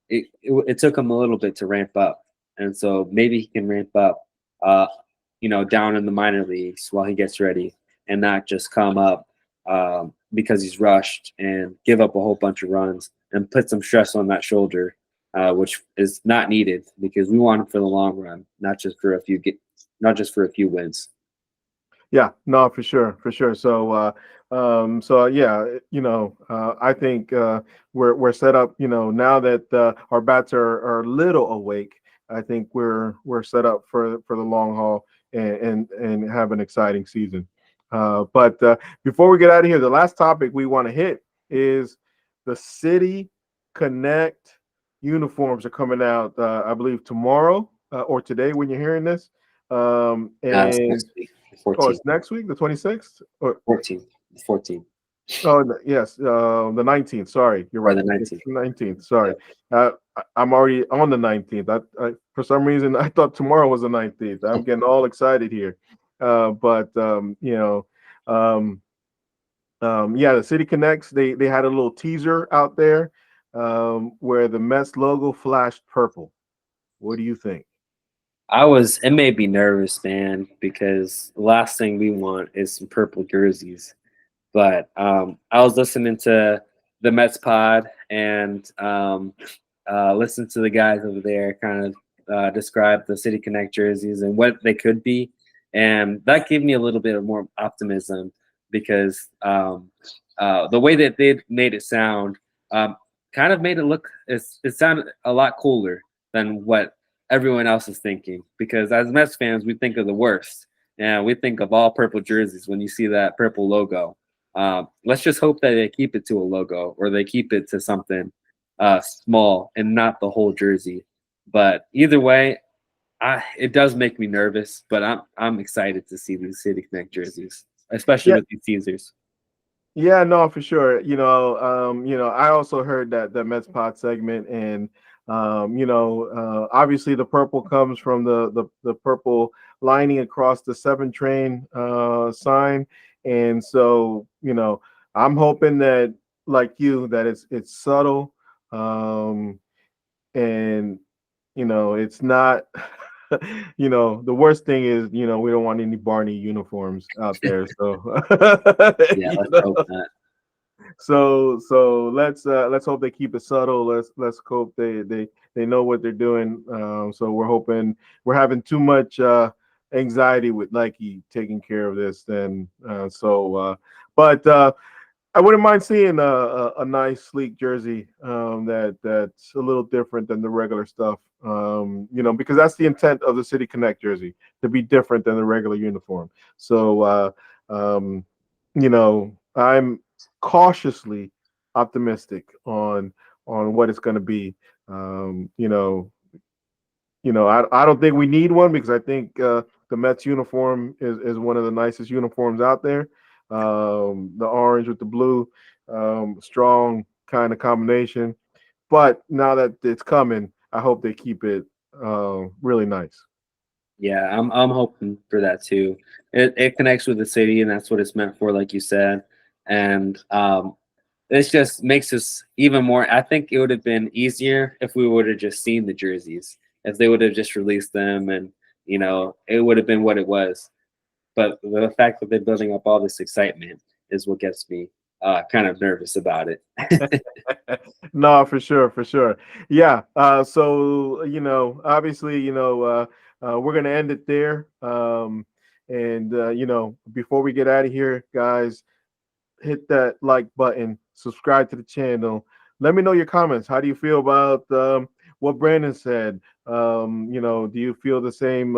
it took him a little bit to ramp up, and so maybe he can ramp up, down in the minor leagues while he gets ready, and not just come up because he's rushed and give up a whole bunch of runs and put some stress on that shoulder, which is not needed because we want him for the long run, not just for a few wins. Yeah, no, for sure. So, I think we're set up. Now that our bats are a little awake, I think we're set up for the long haul and have an exciting season. But before we get out of here, the last topic we want to hit is the City Connect uniforms are coming out, I believe, tomorrow or today when you're hearing this. And It's next week, the 14th. it's next week, the 26th? Or 14th. 14th. Oh, yes, the 19th. Sorry, you're right. Or the 19th. 19th. Sorry. I'm already on the 19th. I for some reason, I thought tomorrow was the 19th. I'm getting all excited here. The City Connects, they had a little teaser out there where the Mets logo flashed purple. What do you think? It made me nervous, man, because the last thing we want is some purple jerseys. But I was listening to the Mets pod and listened to the guys over there kind of describe the City Connect jerseys and what they could be. And that gave me a little bit of more optimism because the way that they made it sound kind of made it look, it sounded a lot cooler than what everyone else is thinking. Because as Mets fans, we think of the worst. And we think of all purple jerseys when you see that purple logo. Let's just hope that they keep it to a logo or they keep it to something small and not the whole jersey. But either way, it does make me nervous, but I'm excited to see these City Connect jerseys, especially Yeah. with these Caesars. Yeah, no, for sure. I also heard that Mets Pod segment, and obviously the purple comes from the purple lining across the 7 train sign, and so I'm hoping that, like you, that it's subtle, and it's not. The worst thing is, we don't want any Barney uniforms out there. So, Yeah, you let's know, hope not. so let's hope they keep it subtle. Let's hope they know what they're doing. So we're having too much anxiety with Nike taking care of this. But I wouldn't mind seeing a nice sleek jersey that's a little different than the regular stuff. Because that's the intent of the City Connect jersey, to be different than the regular uniform. So I'm cautiously optimistic on what it's going to be. I don't think we need one, because I think the Mets uniform is one of the nicest uniforms out there. The orange with the blue, strong kind of combination. But now that it's coming, I hope they keep it really nice. Yeah, I'm hoping for that too. It connects with the city, and that's what it's meant for, like you said. And this just makes us even more. I think it would have been easier if we would have just seen the jerseys, if they would have just released them, and it would have been what it was. But the fact that they're building up all this excitement is what gets me kind of nervous about it. No, for sure, for sure. Yeah. So obviously, we're gonna end it there. And before we get out of here, guys, hit that like button, subscribe to the channel. Let me know your comments. How do you feel about what Brandon said? Do you feel the same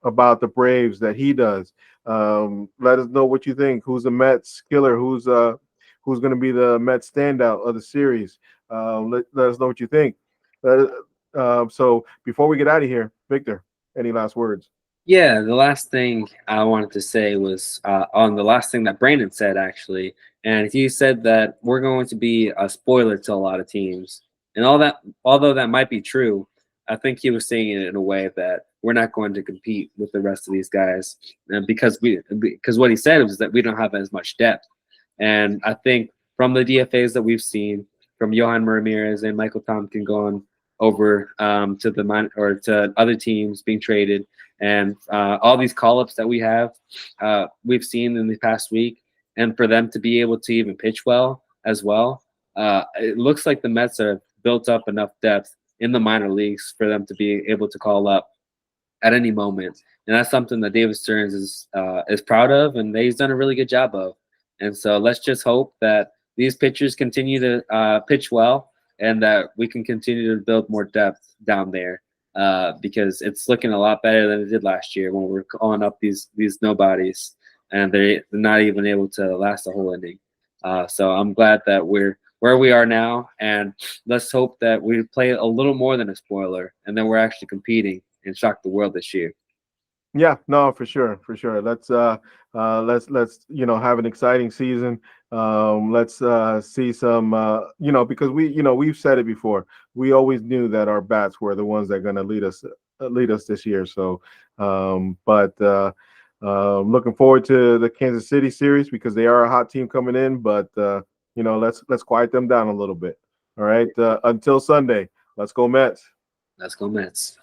about the Braves that he does? Let us know what you think. Who's the Mets killer? Who's going to be the Mets standout of the series? Let us know what you think. So before we get out of here, Victor, any last words? Yeah, the last thing I wanted to say was on the last thing that Brandon said, actually. And he said that we're going to be a spoiler to a lot of teams. And all that, although that might be true, I think he was saying it in a way that we're not going to compete with the rest of these guys, because what he said was that we don't have as much depth. And I think from the DFAs that we've seen, from Johan Ramirez and Michael Tompkin going over to to other teams being traded, and all these call-ups that we've seen in the past week, and for them to be able to even pitch well as well, it looks like the Mets have built up enough depth in the minor leagues for them to be able to call up at any moment, and that's something that David Stearns is proud of, and that he's done a really good job of. And so let's just hope that these pitchers continue to pitch well, and that we can continue to build more depth down there, because it's looking a lot better than it did last year when we were calling up these nobodies, and they're not even able to last a whole inning. So I'm glad that we're where we are now, and let's hope that we play a little more than a spoiler, and then we're actually competing and shock the world this year. Yeah, no, for sure, for sure. Let's have an exciting season. Let's see some because we've said it before. We always knew that our bats were the ones that are going to lead us this year. So, but looking forward to the Kansas City series, because they are a hot team coming in. But let's quiet them down a little bit. All right, until Sunday. Let's go Mets. Let's go Mets.